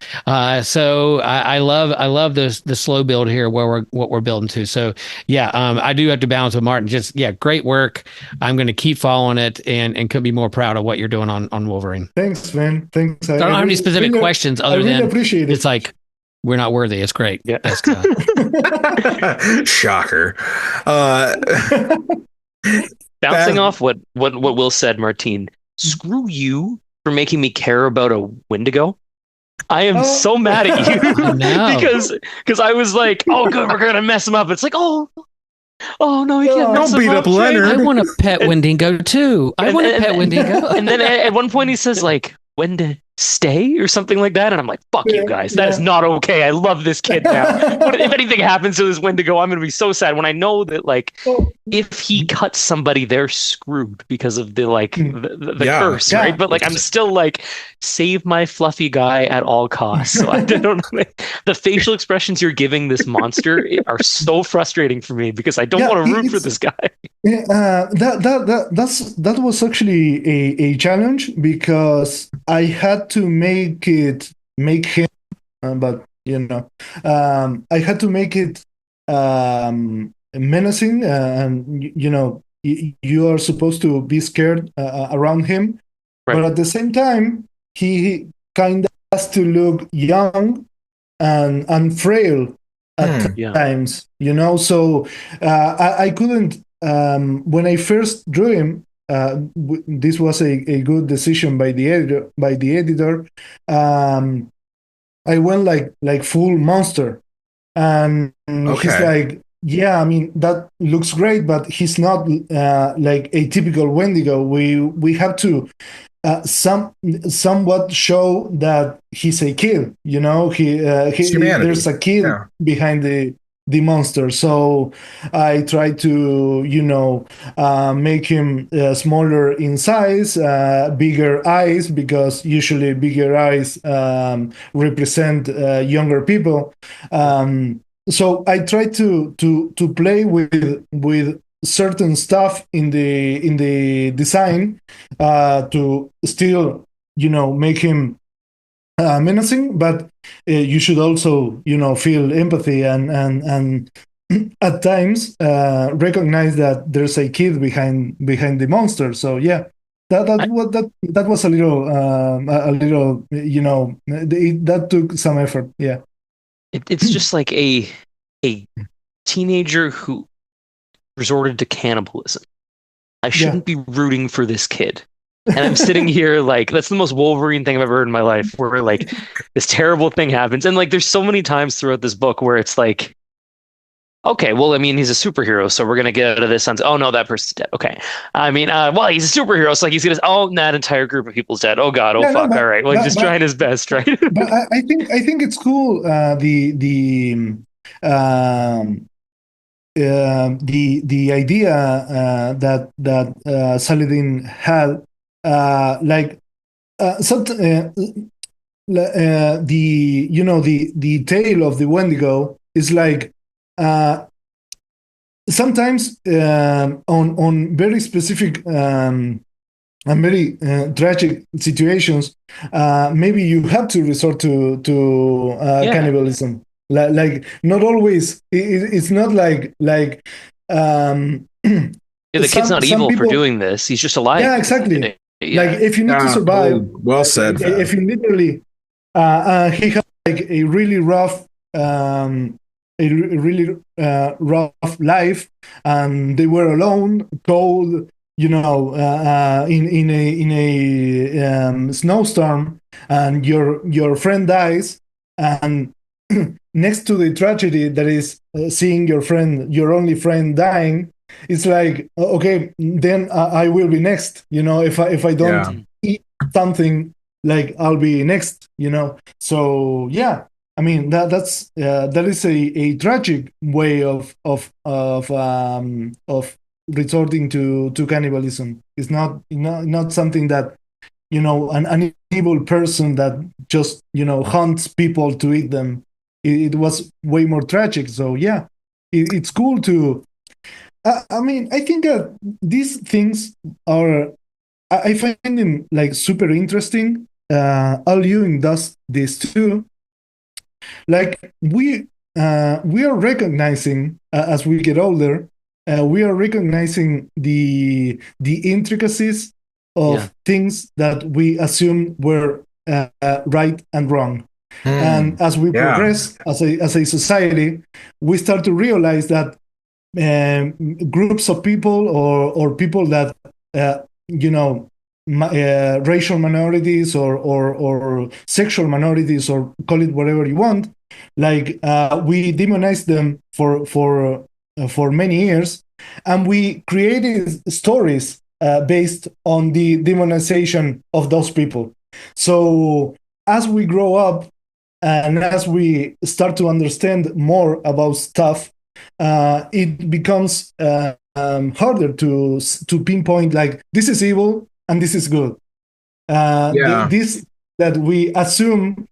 Speaker 2: So I love the slow build here where we're building to. So yeah, I do have to balance with Martin. Just yeah, great work. I'm going to keep following it and couldn't be more proud of what you're doing on Wolverine.
Speaker 4: Thanks, man. Thanks.
Speaker 2: I don't have any specific questions other than
Speaker 4: appreciate it.
Speaker 2: It's like we're not worthy. It's great.
Speaker 3: Yeah.
Speaker 1: Shocker.
Speaker 3: Bouncing off what Will said, Martin, screw you for making me care about a Wendigo. I am so mad at you because I was like, oh good, we're gonna mess him up. It's like, oh no, you can't mess
Speaker 1: don't beat
Speaker 3: him
Speaker 1: up Leonard.
Speaker 2: I want a pet Wendigo too. I want a pet Wendigo.
Speaker 3: And then at one point he says like, when to stay or something like that, and I'm like, fuck you guys, that is not okay. I love this kid now. If anything happens to this Wendigo, I'm gonna be so sad when I know that like if he cuts somebody, they're screwed because of the curse, right? But like I'm still like, save my fluffy guy at all costs. So I don't know, the facial expressions you're giving this monster are so frustrating for me because I don't want to root for this guy.
Speaker 4: That was actually a challenge because I had to make him, but I had to make it menacing, and you are supposed to be scared around him, right. But at the same time, he kind of has to look young and frail at times, So I couldn't. When I first drew him, this was a good decision by the editor. I went like full monster, and he's like, yeah, I mean that looks great, but he's not like a typical Wendigo. We have to somewhat show that he's a kid. There's a kid behind the monster. So I try to, make him smaller in size, bigger eyes, because usually bigger eyes represent younger people. So I try to play with certain stuff in the design to still, make him menacing, but you should also, feel empathy and at times recognize that there's a kid behind the monster. So yeah, that was a little, that took some effort. Yeah,
Speaker 3: it's just like a teenager who resorted to cannibalism. I shouldn't be rooting for this kid. And I'm sitting here like, that's the most Wolverine thing I've ever heard in my life, where like this terrible thing happens. And like, there's so many times throughout this book where it's like, okay, well, I mean, he's a superhero, so we're going to get out of this. Oh no, that person's dead. Okay. I mean, well, he's a superhero, so like he's going to, that entire group of people's dead. Oh God. Fuck. All right. Well, he's just trying his best, right?
Speaker 4: But I think it's cool. The idea that Saladin had, the tale of the Wendigo is like sometimes on very specific and very tragic situations, maybe you have to resort to cannibalism. Like not always. It's not like
Speaker 3: the kid's not evil for doing this. He's just alive.
Speaker 4: Yeah, exactly. Like if you need to survive.
Speaker 1: Well said.
Speaker 4: If you literally, he had like a really rough, rough life, and they were alone, cold, in a snowstorm, and your friend dies, and next to the tragedy that is seeing your only friend dying, it's like, okay, then I will be next. If I don't eat something, like I'll be next. So yeah, I mean that is a tragic way of resorting to cannibalism. It's not something that an evil person that just hunts people to eat them. It was way more tragic. So yeah, it's cool to. I mean, I think these things are. I find them like super interesting. Al Ewing does this too. Like we are recognizing as we get older, we are recognizing the intricacies of things that we assume were right and wrong. And as we progress as a society, we start to realize that groups of people or people that you know racial minorities or sexual minorities, or call it whatever you want, like we demonized them for many years, and we created stories based on the demonization of those people. So as we grow up and as we start to understand more about stuff, it becomes harder to pinpoint, like, this is evil and this is good. This that we assume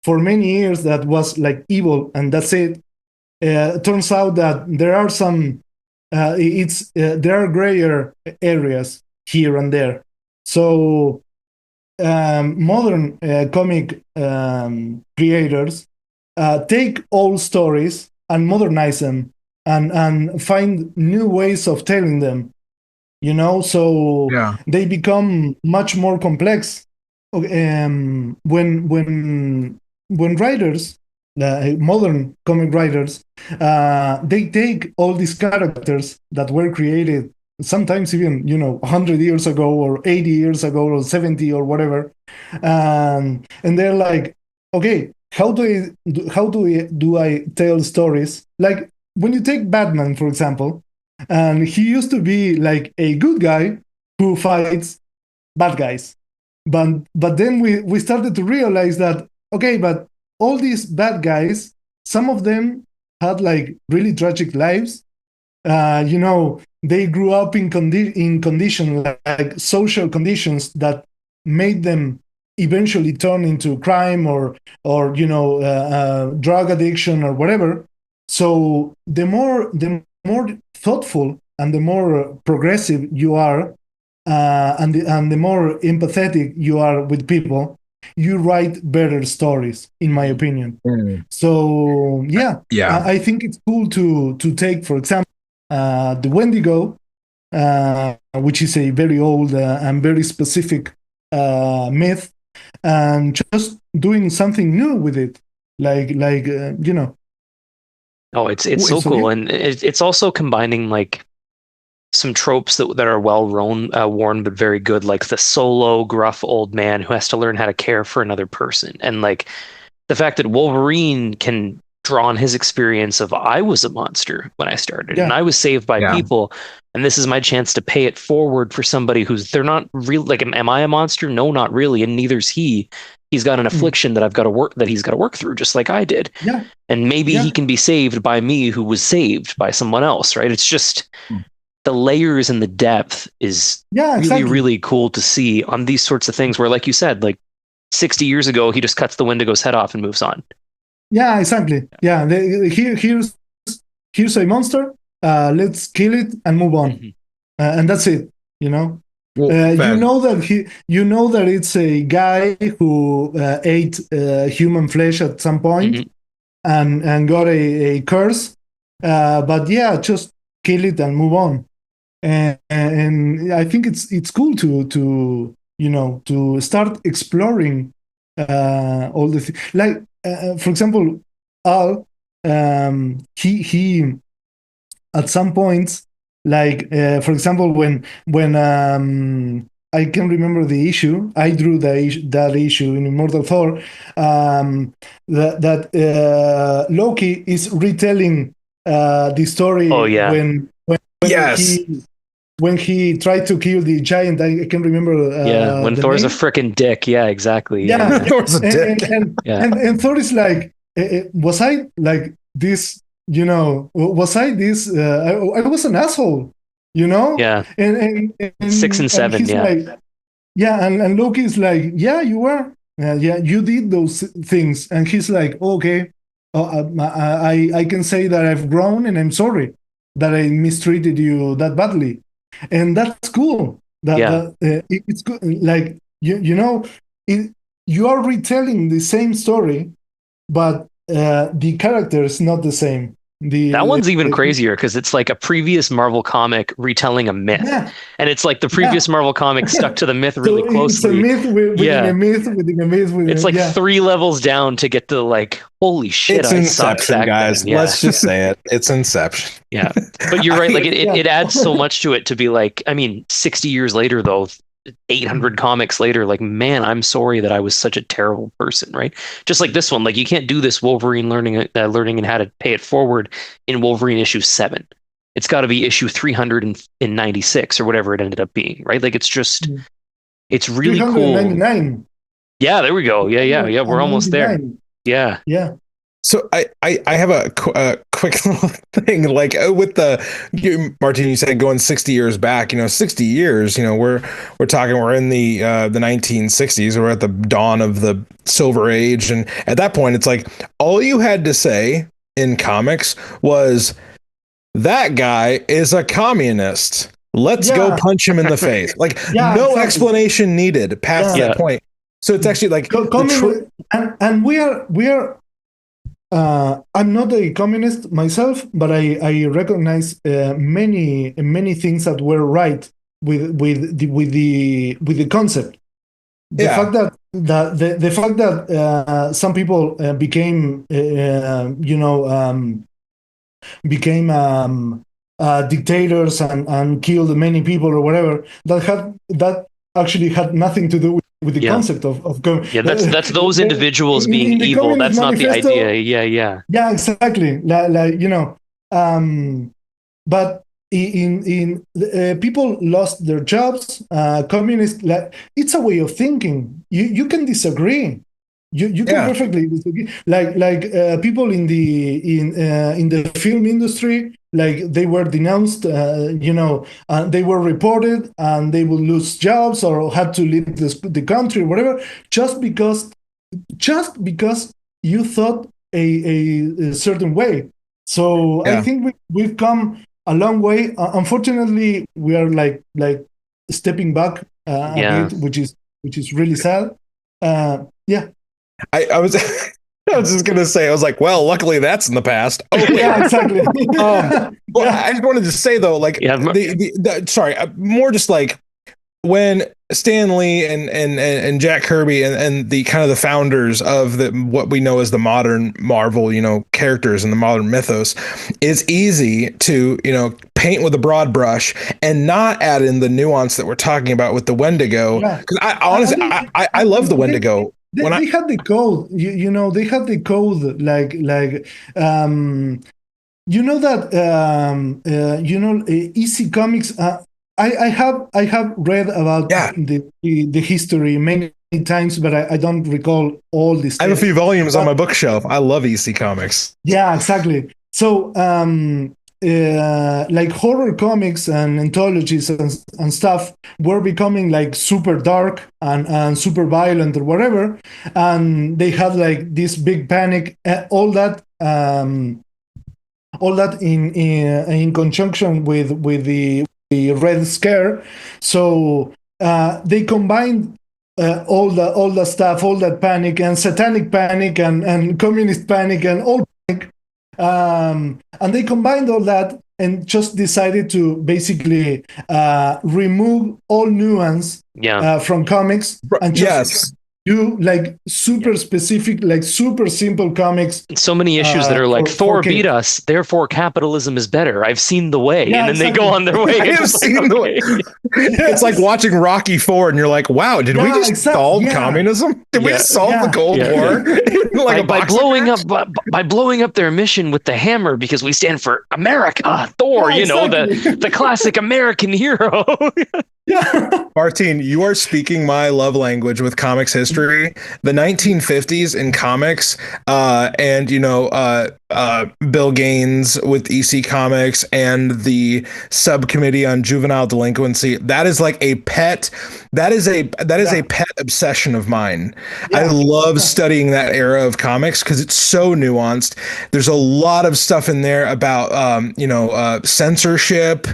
Speaker 4: for many years that was like evil and that's it. Turns out that there are some there are grayer areas here and there. So modern comic creators take old stories and modernize them and find new ways of telling them, so they become much more complex. When writers, modern comic writers, they take all these characters that were created sometimes even 100 years ago or 80 years ago or 70 or whatever, and they're like, okay, how do I tell stories? Like when you take Batman, for example, and he used to be like a good guy who fights bad guys, but then we started to realize that, okay, but all these bad guys, some of them had like really tragic lives. They grew up in conditions, like social conditions, that made them eventually turn into crime or drug addiction or whatever. So the more thoughtful and the more progressive you are, and the more empathetic you are with people, you write better stories, in my opinion. So yeah, I think it's cool to take, for example, the Wendigo, which is a very old and very specific myth, and just doing something new with it, like.
Speaker 3: Oh, it's so cool, and it's also combining like some tropes that are well worn but very good, like the solo gruff old man who has to learn how to care for another person, and like the fact that Wolverine can draw on his experience of, I was a monster when I started and I was saved by people, and this is my chance to pay it forward for somebody who's, they're not real. Like, am I a monster? No, not really, and neither's he. He's got an affliction that he's got to work through, just like I did. And maybe he can be saved by me, who was saved by someone else, right? It's just the layers and the depth is really, really cool to see on these sorts of things where, like you said, like 60 years ago, he just cuts the Wendigo's head off and moves on.
Speaker 4: Yeah, exactly. Yeah, here's a monster. Let's kill it and move on, and that's it. Well, you know that it's a guy who ate human flesh at some point and got a curse. But yeah, just kill it and move on. And I think it's cool to start exploring all the things. Like for example, Al, he at some points, like for example, when I can remember the issue. I drew that issue in Immortal Thor. That Loki is retelling the story
Speaker 3: Oh yeah,
Speaker 1: Yes.
Speaker 4: when he tried to kill the giant. I can remember
Speaker 3: yeah. When
Speaker 4: the
Speaker 3: Thor's a
Speaker 4: name.
Speaker 3: frickin' dick. Yeah, exactly. Yeah,
Speaker 4: Yeah,
Speaker 3: yeah,
Speaker 1: There was a
Speaker 4: and
Speaker 1: dick.
Speaker 3: yeah.
Speaker 4: Thor is like, was I like this? You know, was I this? I was an asshole. You know,
Speaker 3: Yeah.
Speaker 4: and
Speaker 3: Six and
Speaker 4: and
Speaker 3: seven.
Speaker 4: he's
Speaker 3: Yeah,
Speaker 4: like, yeah, and Loki is like, yeah, you were, yeah, you did those things, and he's like, okay, I can say that I've grown, and I'm sorry that I mistreated you that badly, and that's cool.
Speaker 3: yeah.
Speaker 4: It's good. Like you know, it, you are retelling the same story, but the character is not the same.
Speaker 3: That one's even
Speaker 4: The
Speaker 3: crazier because it's like a previous Marvel comic retelling a myth,
Speaker 4: yeah,
Speaker 3: and it's like the
Speaker 4: yeah.
Speaker 3: previous Marvel comic stuck to the myth really
Speaker 4: So it's a
Speaker 3: closely.
Speaker 4: myth within a
Speaker 3: Yeah,
Speaker 4: myth within a myth
Speaker 3: it's
Speaker 4: within
Speaker 3: like
Speaker 4: yeah.
Speaker 3: 3 levels down to get to like, holy shit,
Speaker 1: It's
Speaker 3: I sucked
Speaker 1: Inception,
Speaker 3: back
Speaker 1: guys.
Speaker 3: then. Yeah,
Speaker 1: Let's just say it. It's Inception.
Speaker 3: yeah. But you're right. Like
Speaker 4: Yeah.
Speaker 3: it adds so much to it to be like, I mean, 60 years later though, 800 comics later, like, man, I'm sorry that I was such a terrible person, right? Just like this one, like you can't do this Wolverine learning and how to pay it forward in Wolverine issue 7. It's got to be issue 396 or whatever it ended up being, right? Like it's just, it's really cool.
Speaker 4: 399.
Speaker 3: Yeah, there we go. Yeah. We're almost there.
Speaker 4: 99.
Speaker 3: Yeah.
Speaker 4: Yeah.
Speaker 1: So I have a quick little thing like with Martin, you said going 60 years back, 60 years, we're talking, we're in the 1960s, we're at the dawn of the Silver Age, and at that point it's like all you had to say in comics was that guy is a communist. Let's go punch him in the face. Like no
Speaker 4: exactly.
Speaker 1: explanation needed past that point. So it's actually like
Speaker 4: and we are I'm not a communist myself, but I recognize many things that were right with the concept. The fact that the fact that some people became dictators and killed many people or whatever, that actually had nothing to do with the concept of
Speaker 3: yeah, that's those individuals being evil. That's not the idea. Yeah,
Speaker 4: exactly. But in people lost their jobs. Communist, it's a way of thinking. You can disagree. You can perfectly disagree. Like people in the film industry, like they were denounced. They were reported, and they would lose jobs or had to leave the country or whatever, just because you thought a certain way. So I think we've come a long way. Unfortunately, we are like stepping back a bit, which is really sad. Yeah.
Speaker 1: I was I was just gonna say, I was like, well, luckily that's in the past. Oh wait.
Speaker 4: Yeah, exactly.
Speaker 1: I just wanted to say though, like sorry, more just like when Stan Lee and Jack Kirby and the kind of the founders of what we know as the modern Marvel, characters in the modern mythos, it's easy to, paint with a broad brush and not add in the nuance that we're talking about with the Wendigo. Because I honestly, I love the Wendigo.
Speaker 4: They had the code, they had the code, EC Comics. I have read about the history many times, but I don't recall all this.
Speaker 1: I have a few volumes on my bookshelf. I love EC Comics.
Speaker 4: Yeah, exactly. So, like horror comics and anthologies and stuff were becoming like super dark and super violent or whatever, and they had like this big panic. All that in conjunction with the Red Scare. So they combined all the stuff, all that panic and satanic panic and communist panic and all panic. And they combined all that and just decided to basically remove all nuance from comics and do like super specific, like super simple comics.
Speaker 3: So many issues that are like Thor beat
Speaker 4: kids.
Speaker 3: us, therefore capitalism is better. I've seen the way,
Speaker 4: Yeah,
Speaker 3: and then they go
Speaker 4: exactly.
Speaker 3: on their way.
Speaker 1: I have seen the way. It's like watching Rocky IV, and you're like, "Wow, did we just solve communism? Did we just solve the Cold War?" Like
Speaker 3: by blowing up their mission with the hammer because we stand for America. Thor, the classic American hero.
Speaker 1: Martin, you are speaking my love language with comics history. The 1950s in comics, and Bill Gaines with EC Comics and the subcommittee on juvenile delinquency. That is like a pet. That is a pet obsession of mine. I love studying that era of comics because it's so nuanced. There's a lot of stuff in there about censorship,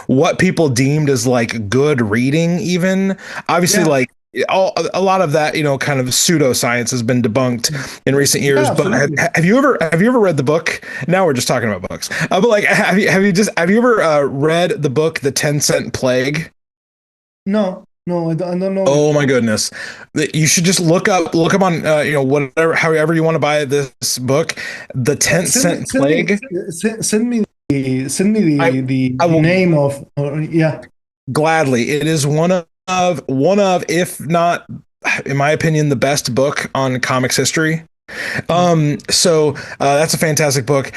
Speaker 1: what people deemed as like good reading, even obviously like a lot of that kind of pseudoscience has been debunked in recent years. But have you ever read the book? Now we're just talking about books, but like have you ever read the book The 10-Cent Plague?
Speaker 4: No, I don't know.
Speaker 1: Oh my goodness. You should just look up on however you want to buy this book, The 10-Cent Plague.
Speaker 4: Send me the name of
Speaker 1: Gladly. It is one of, if not, in my opinion, the best book on comics history. So that's a fantastic book.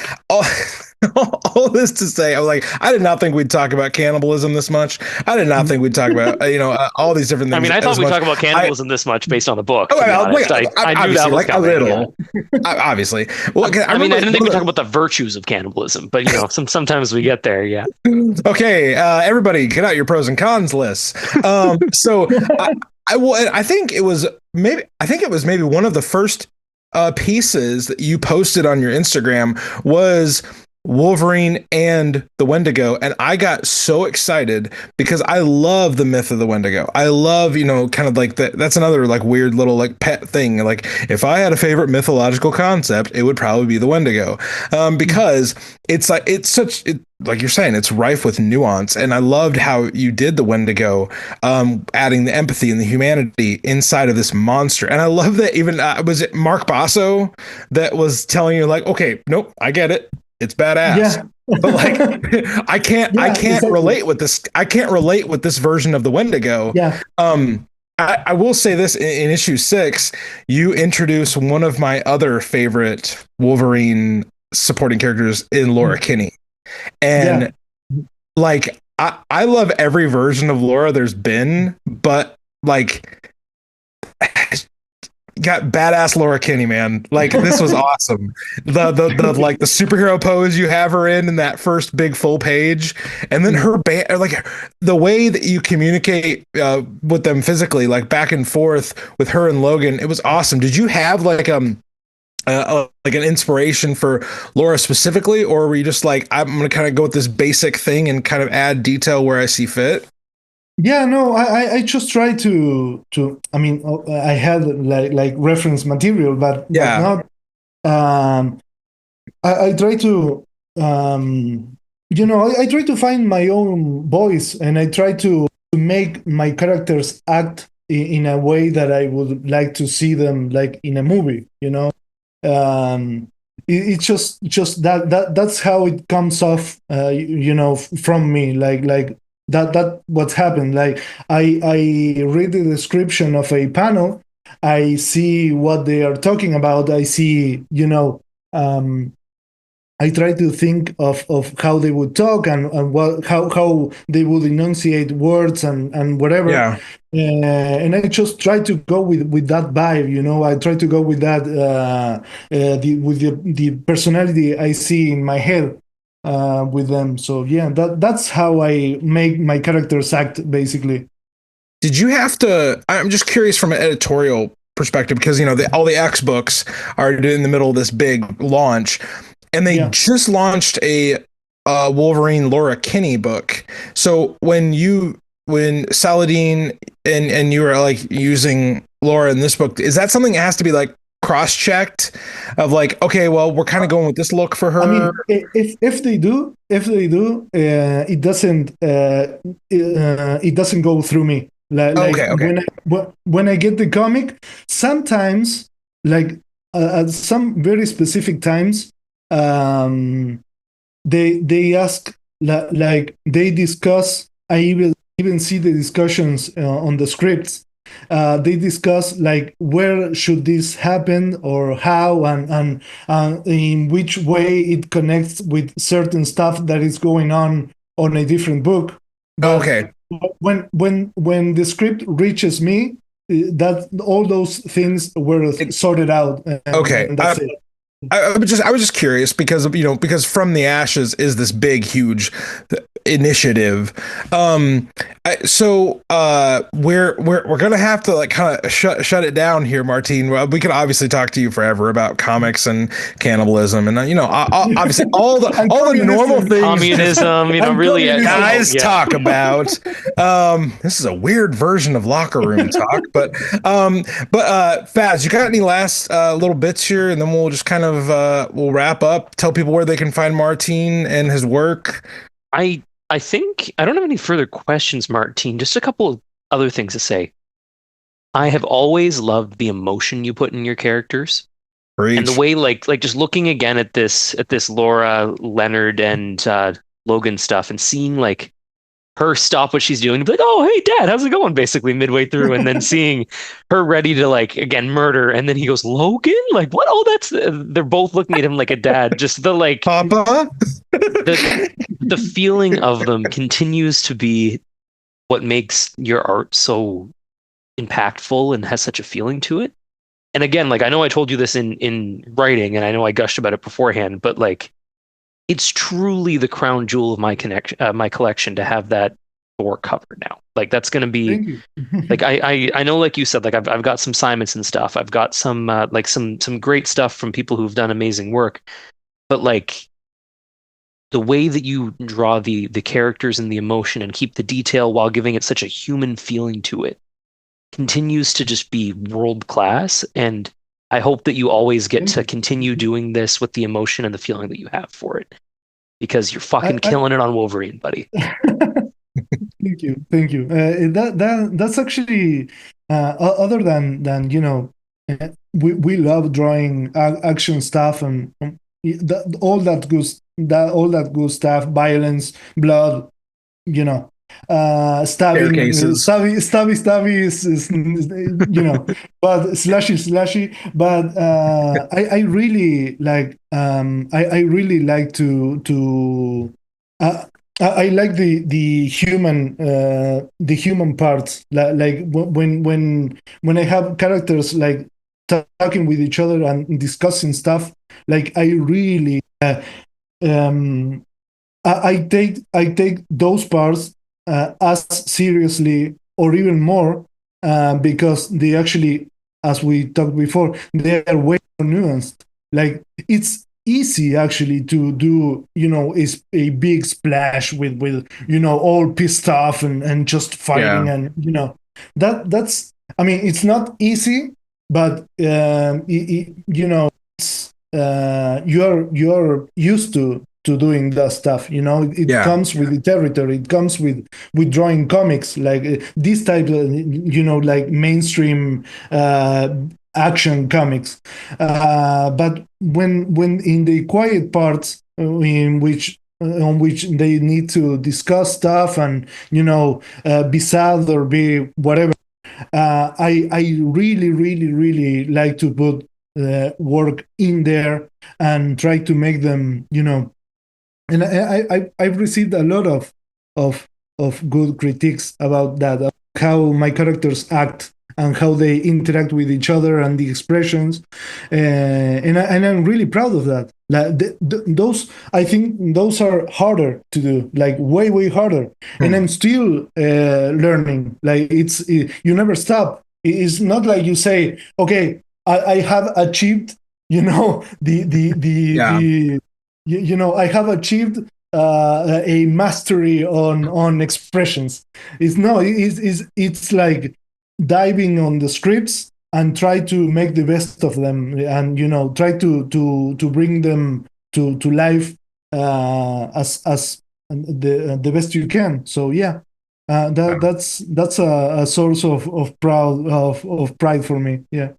Speaker 1: All this to say, I was like, I did not think we'd talk about cannibalism this much. I did not think we'd talk about all these different things.
Speaker 3: I mean, I thought we'd talk about cannibalism this much based on the book.
Speaker 1: I
Speaker 3: knew that was coming,
Speaker 1: a little. Obviously. Well,
Speaker 3: I didn't think we'd talk about the virtues of cannibalism, but sometimes we get there. Yeah.
Speaker 1: Okay, everybody, get out your pros and cons lists. So I think it was maybe one of the first pieces that you posted on your Instagram was Wolverine and the Wendigo, and I got so excited because I love the myth of the Wendigo. I love, kind of like that's another like weird little like pet thing. Like if I had a favorite mythological concept, it would probably be the Wendigo, because it's like like you're saying, it's rife with nuance, and I loved how you did the Wendigo, adding the empathy and the humanity inside of this monster. And I love that even was it Mark Basso that was telling you like, okay, nope, I get it. It's badass. Yeah. But like I can't relate with this. I can't relate with this version of the Wendigo.
Speaker 4: Yeah.
Speaker 1: I will say this in issue 6, you introduce one of my other favorite Wolverine supporting characters in Laura Kinney. And like I love every version of Laura there's been, but like got badass Laura Kinney, man. Like this was awesome. The like the superhero pose you have her in that first big full page, and then her like the way that you communicate with them physically, like back and forth with her and Logan, it was awesome. Did you have like an inspiration for Laura specifically, or were you just like, I'm gonna kind of go with this basic thing and kind of add detail where I see fit?
Speaker 4: Yeah, no, I just try to I mean, I had like reference material, but not. I try to I try to find my own voice, and I try to make my characters act in a way that I would like to see them like in a movie. It's just that's how it comes off. From me, like. That what's happened. Like I read the description of a panel, I see what they are talking about. I see, I try to think of how they would talk and how they would enunciate words and whatever.
Speaker 1: Yeah.
Speaker 4: And I just try to go with that vibe. I try to go with that with the personality I see in my head. With them. So yeah, that's how I make my characters act, basically.
Speaker 1: Did you have to, I'm just curious from an editorial perspective, because all the X books are in the middle of this big launch, and they just launched a Wolverine Laura Kinney book. So when Saladin and you were like using Laura in this book, is that something that has to be like cross-checked of like, okay, well, we're kind of going with this look for her?
Speaker 4: I mean, if they do, it doesn't go through me. Like
Speaker 1: Okay, okay.
Speaker 4: when I get the comic, sometimes like at some very specific times, um, they ask like they discuss. I even see the discussions on the scripts. They discuss like where should this happen or how and in which way it connects with certain stuff that is going on a different book. But
Speaker 1: Okay.
Speaker 4: when the script reaches me, that all those things were
Speaker 1: It,
Speaker 4: sorted out,
Speaker 1: okay.
Speaker 4: and that's it.
Speaker 1: I was just curious because because From the Ashes is this big huge initiative. We're gonna have to like kind of shut it down here, Martin. Well, we could obviously talk to you forever about comics and cannibalism and obviously
Speaker 4: And
Speaker 1: all the normal
Speaker 4: communism.
Speaker 1: things
Speaker 3: Communism,
Speaker 4: And
Speaker 3: really,
Speaker 4: communism.
Speaker 1: guys
Speaker 3: yeah.
Speaker 1: talk about. This is a weird version of locker room talk, but Faz, you got any last little bits here, and then we'll just kind of we'll wrap up. Tell people where they can find Martin and his work.
Speaker 3: I think I don't have any further questions, Martine. Just a couple of other things to say. I have always loved the emotion you put in your characters. And the
Speaker 1: Preach.
Speaker 3: way like just looking again at this Laura, Leonard, and Logan stuff and seeing like her stop what she's doing and be like, oh hey dad, how's it going? Basically midway through, and then seeing her ready to like again murder, and then he goes, Logan? Like what? Oh, that's they're both looking at him like a dad. Just the like
Speaker 1: Papa.
Speaker 3: the feeling of them continues to be what makes your art so impactful and has such a feeling to it. And again, like I know I told you this in writing, and I know I gushed about it beforehand, but like it's truly the crown jewel of my collection to have that Thor cover now. Like that's going to be
Speaker 4: Thank you.
Speaker 3: like I know, like you said, like I've got some Simonson stuff, I've got some like some great stuff from people who've done amazing work, but like the way that you draw the characters and the emotion and keep the detail while giving it such a human feeling to it continues to just be world class. And I hope that you always get to continue doing this with the emotion and the feeling that you have for it, because you're fucking killing it on Wolverine, buddy.
Speaker 4: Thank you. That's actually other than we love drawing action stuff and all that good stuff, violence, blood, you know, stabbing,
Speaker 1: Staircases.
Speaker 4: stabby but slashy. But I really like I really like to. I like the human parts, like when I have characters like talking with each other and discussing stuff. Like I really um, I take those parts as seriously or even more because they actually, as we talked before, they are way more nuanced. Like it's easy actually to do, is a big splash with all pissed off and just fighting,
Speaker 1: Yeah.
Speaker 4: and that's, I mean, it's not easy, but it's you're used to doing that stuff. It
Speaker 1: Yeah.
Speaker 4: comes with the territory. It comes with drawing comics, like this type of, like mainstream action comics. But when in the quiet parts, in which on which they need to discuss stuff and be sad or be whatever, I really like to put work in there and try to make them, and I've received a lot of good critiques about that, of how my characters act and how they interact with each other and the expressions, and I'm really proud of that. Like those, I think those are harder to do, like way harder, and I'm still learning. Like you never stop. It's not like you say, okay, I have achieved,
Speaker 1: Yeah.
Speaker 4: I have achieved a mastery on expressions. It's like diving on the scripts and try to make the best of them, and try to bring them to life as the best you can. So yeah. That's a source of pride for me. Yeah.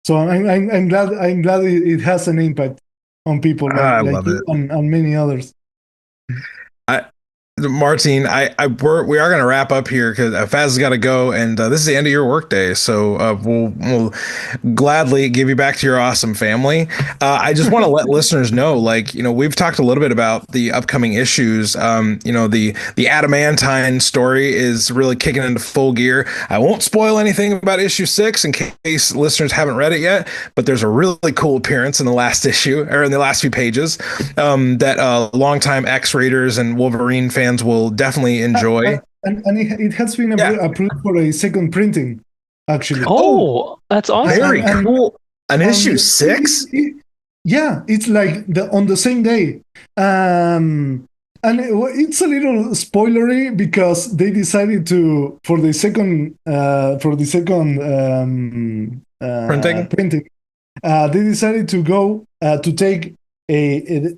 Speaker 4: So I'm glad it has an impact on people
Speaker 1: I
Speaker 4: like
Speaker 1: love
Speaker 4: you
Speaker 1: it.
Speaker 4: and many others.
Speaker 1: I Martin, we are going to wrap up here because Faz has got to go, and this is the end of your workday. So we'll gladly give you back to your awesome family. I just want to let listeners know, like, we've talked a little bit about the upcoming issues. The adamantine story is really kicking into full gear. I won't spoil anything about issue 6 in case listeners haven't read it yet, but there's a really cool appearance in the last issue, or in the last few pages, that longtime X-Raiders and Wolverine fans will definitely enjoy.
Speaker 4: And it has been
Speaker 1: Yeah.
Speaker 4: approved for a second printing, actually.
Speaker 3: Oh, that's awesome.
Speaker 1: Very cool. An issue
Speaker 4: And
Speaker 1: 6?
Speaker 4: yeah, it's like on the same day. And it's a little spoilery because they decided to for the second printing. They decided to go to take I'm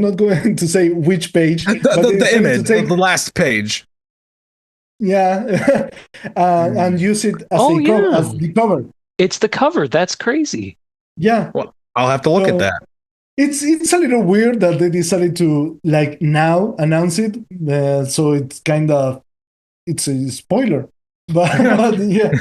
Speaker 4: not going to say which page, but
Speaker 1: The image,
Speaker 4: take,
Speaker 1: the last page.
Speaker 4: yeah, and use it as as the cover.
Speaker 3: It's the cover. That's crazy.
Speaker 4: Yeah.
Speaker 1: Well, I'll have to look at that.
Speaker 4: It's a little weird that they decided to like now announce it, so it's a spoiler, but yeah,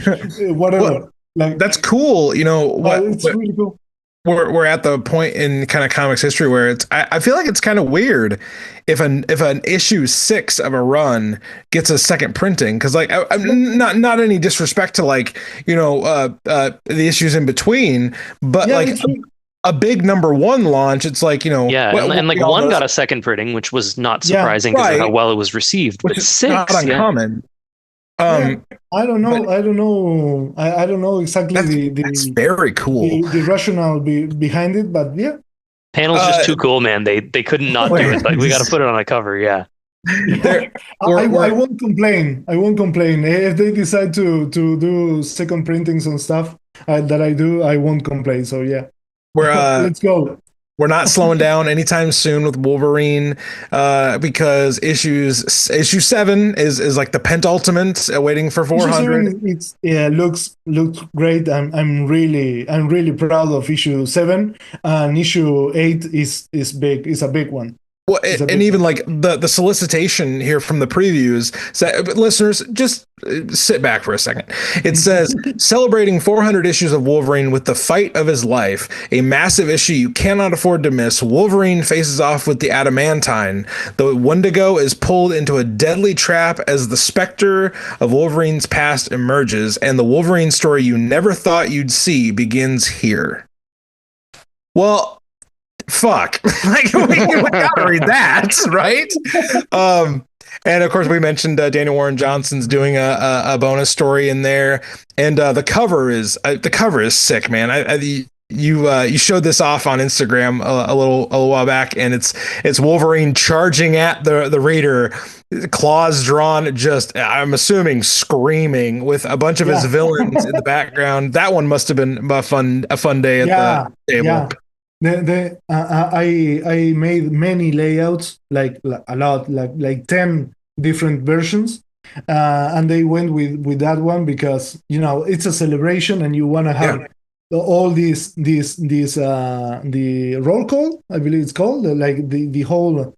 Speaker 4: whatever.
Speaker 1: Well, that's cool.
Speaker 4: It's really cool.
Speaker 1: We're at the point in kind of comics history where I feel like it's kind of weird if an issue 6 of a run gets a second printing, because like I'm not any disrespect to like the issues in between, but
Speaker 4: yeah,
Speaker 1: like a big #1 launch, it's like
Speaker 3: and like 1 got a second printing, which was not surprising because of how well it was received. But 6,
Speaker 1: not uncommon.
Speaker 4: I don't know. I don't know exactly
Speaker 1: that's very cool.
Speaker 4: The rationale behind it, but yeah.
Speaker 3: Panel's just too cool, man. They couldn't not do it. Like, we got to put it on a cover. Yeah.
Speaker 4: I won't complain. I won't complain if they decide to do second printings and stuff that I do. I won't complain. So yeah, let's go.
Speaker 1: We're not slowing down anytime soon with Wolverine, because issue 7 is like the pentultimate, waiting for 400.
Speaker 4: Looks great. I'm really proud of issue 7, and issue 8 is big. It's a big one.
Speaker 1: Well, and even like the solicitation here from the previews, but listeners, just sit back for a second. It says, celebrating 400 issues of Wolverine with the fight of his life, a massive issue you cannot afford to miss. Wolverine faces off with the adamantine. The Wendigo is pulled into a deadly trap as the specter of Wolverine's past emerges, and the Wolverine story you never thought you'd see begins here. Well, fuck, like we gotta read that, right? And of course we mentioned Daniel Warren Johnson's doing a bonus story in there, and the cover is sick, man. You showed this off on Instagram a little while back, and it's Wolverine charging at the Raider, claws drawn, just I'm assuming screaming, with a bunch of his villains in the background. That one must have been a fun day at the table.
Speaker 4: Yeah. I made many layouts, like a lot, like 10 different versions, and they went with that one because it's a celebration and you want to have all these the roll call, I believe it's called, like the whole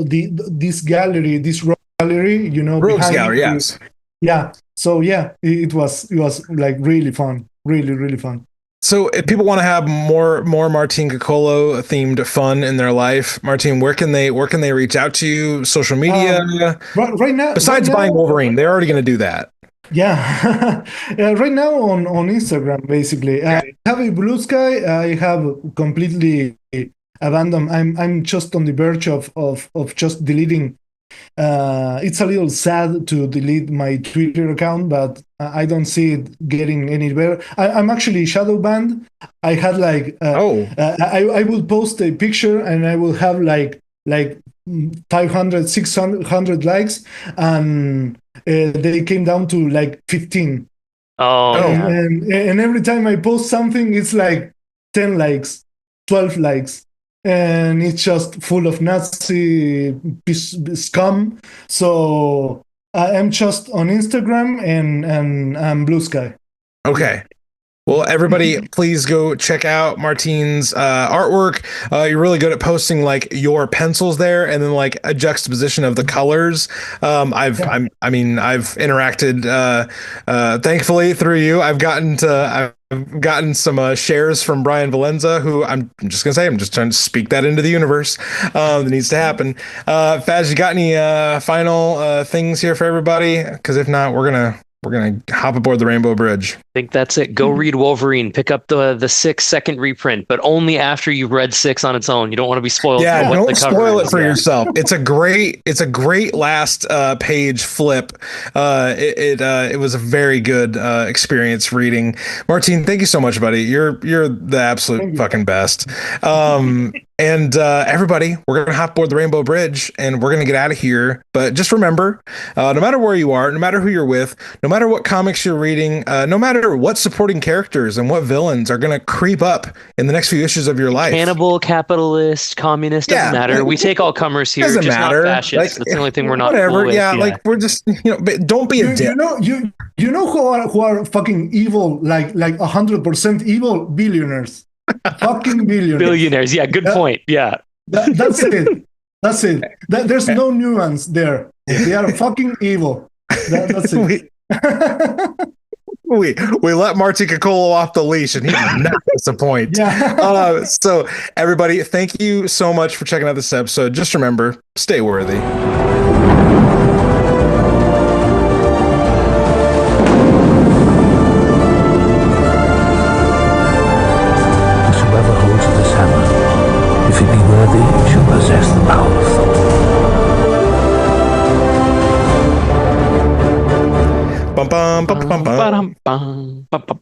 Speaker 4: this gallery, this rogue gallery,
Speaker 1: Rogues gallery, yes.
Speaker 4: Yeah, so yeah, it was like really fun, really fun.
Speaker 1: So if people want to have more Martin Coccolo themed fun in their life, Martin, where can they reach out to you? Social media?
Speaker 4: Right now,
Speaker 1: besides buying Wolverine, they're already going to do that.
Speaker 4: Yeah. Right now on Instagram, basically. I have a Blue Sky. I have completely abandoned. I'm just on the verge of just deleting. It's a little sad to delete my Twitter account, but I don't see it getting any better. I'm actually shadow banned. I had like I will post a picture and I will have like 500, 600 likes, and they came down to like 15. And every time I post something, it's like 10 likes, 12 likes. and it's just full of Nazi scum. So I am just on Instagram and Blue Sky.
Speaker 1: Okay. Well, everybody, please go check out Martin's artwork. You're really good at posting like your pencils there, and then like a juxtaposition of the colors. I've interacted, thankfully through you. I've gotten some shares from Brian Valenza, who I'm just gonna say, I'm just trying to speak that into the universe. That needs to happen. Faz, you got any final things here for everybody? Because if not, we're gonna hop aboard the Rainbow Bridge.
Speaker 3: I think that's it. Go read Wolverine. Pick up the 6-second reprint, but only after you've read 6 on its own. You don't want to be spoiled.
Speaker 1: Yeah,
Speaker 3: for what
Speaker 1: don't
Speaker 3: the cover
Speaker 1: spoil
Speaker 3: is.
Speaker 1: it for yourself. It's a great last page flip. It was a very good experience reading. Martin, thank you so much, buddy. You're the absolute fucking best. And everybody, we're gonna hop aboard the Rainbow Bridge and we're gonna get out of here. But just remember, no matter where you are, no matter who you're with, no matter what comics you're reading, no matter what supporting characters and what villains are gonna creep up in the next few issues of your life.
Speaker 3: Cannibal, capitalist, communist, doesn't matter. We take all comers here.
Speaker 1: Doesn't
Speaker 3: just
Speaker 1: matter.
Speaker 3: Not fascists.
Speaker 1: Like,
Speaker 3: that's the only thing we're not.
Speaker 1: Whatever.
Speaker 3: Cool with.
Speaker 1: Yeah, like we're just but don't be a dick.
Speaker 4: You know who are fucking evil, like 100% evil? Billionaires. Fucking
Speaker 3: billionaires. Yeah, good point. Yeah,
Speaker 4: that's it. That's it. There's no nuance there. They are fucking evil. That's it.
Speaker 1: We let Martin Coccolo off the leash and he did not disappoint.
Speaker 4: Yeah.
Speaker 1: So everybody, thank you so much for checking out this episode. Just remember, stay worthy.
Speaker 5: If it be worthy, shall possess the power of Thor.
Speaker 1: Bum bum bum bum bum.
Speaker 3: Bum, bum, bum, bum.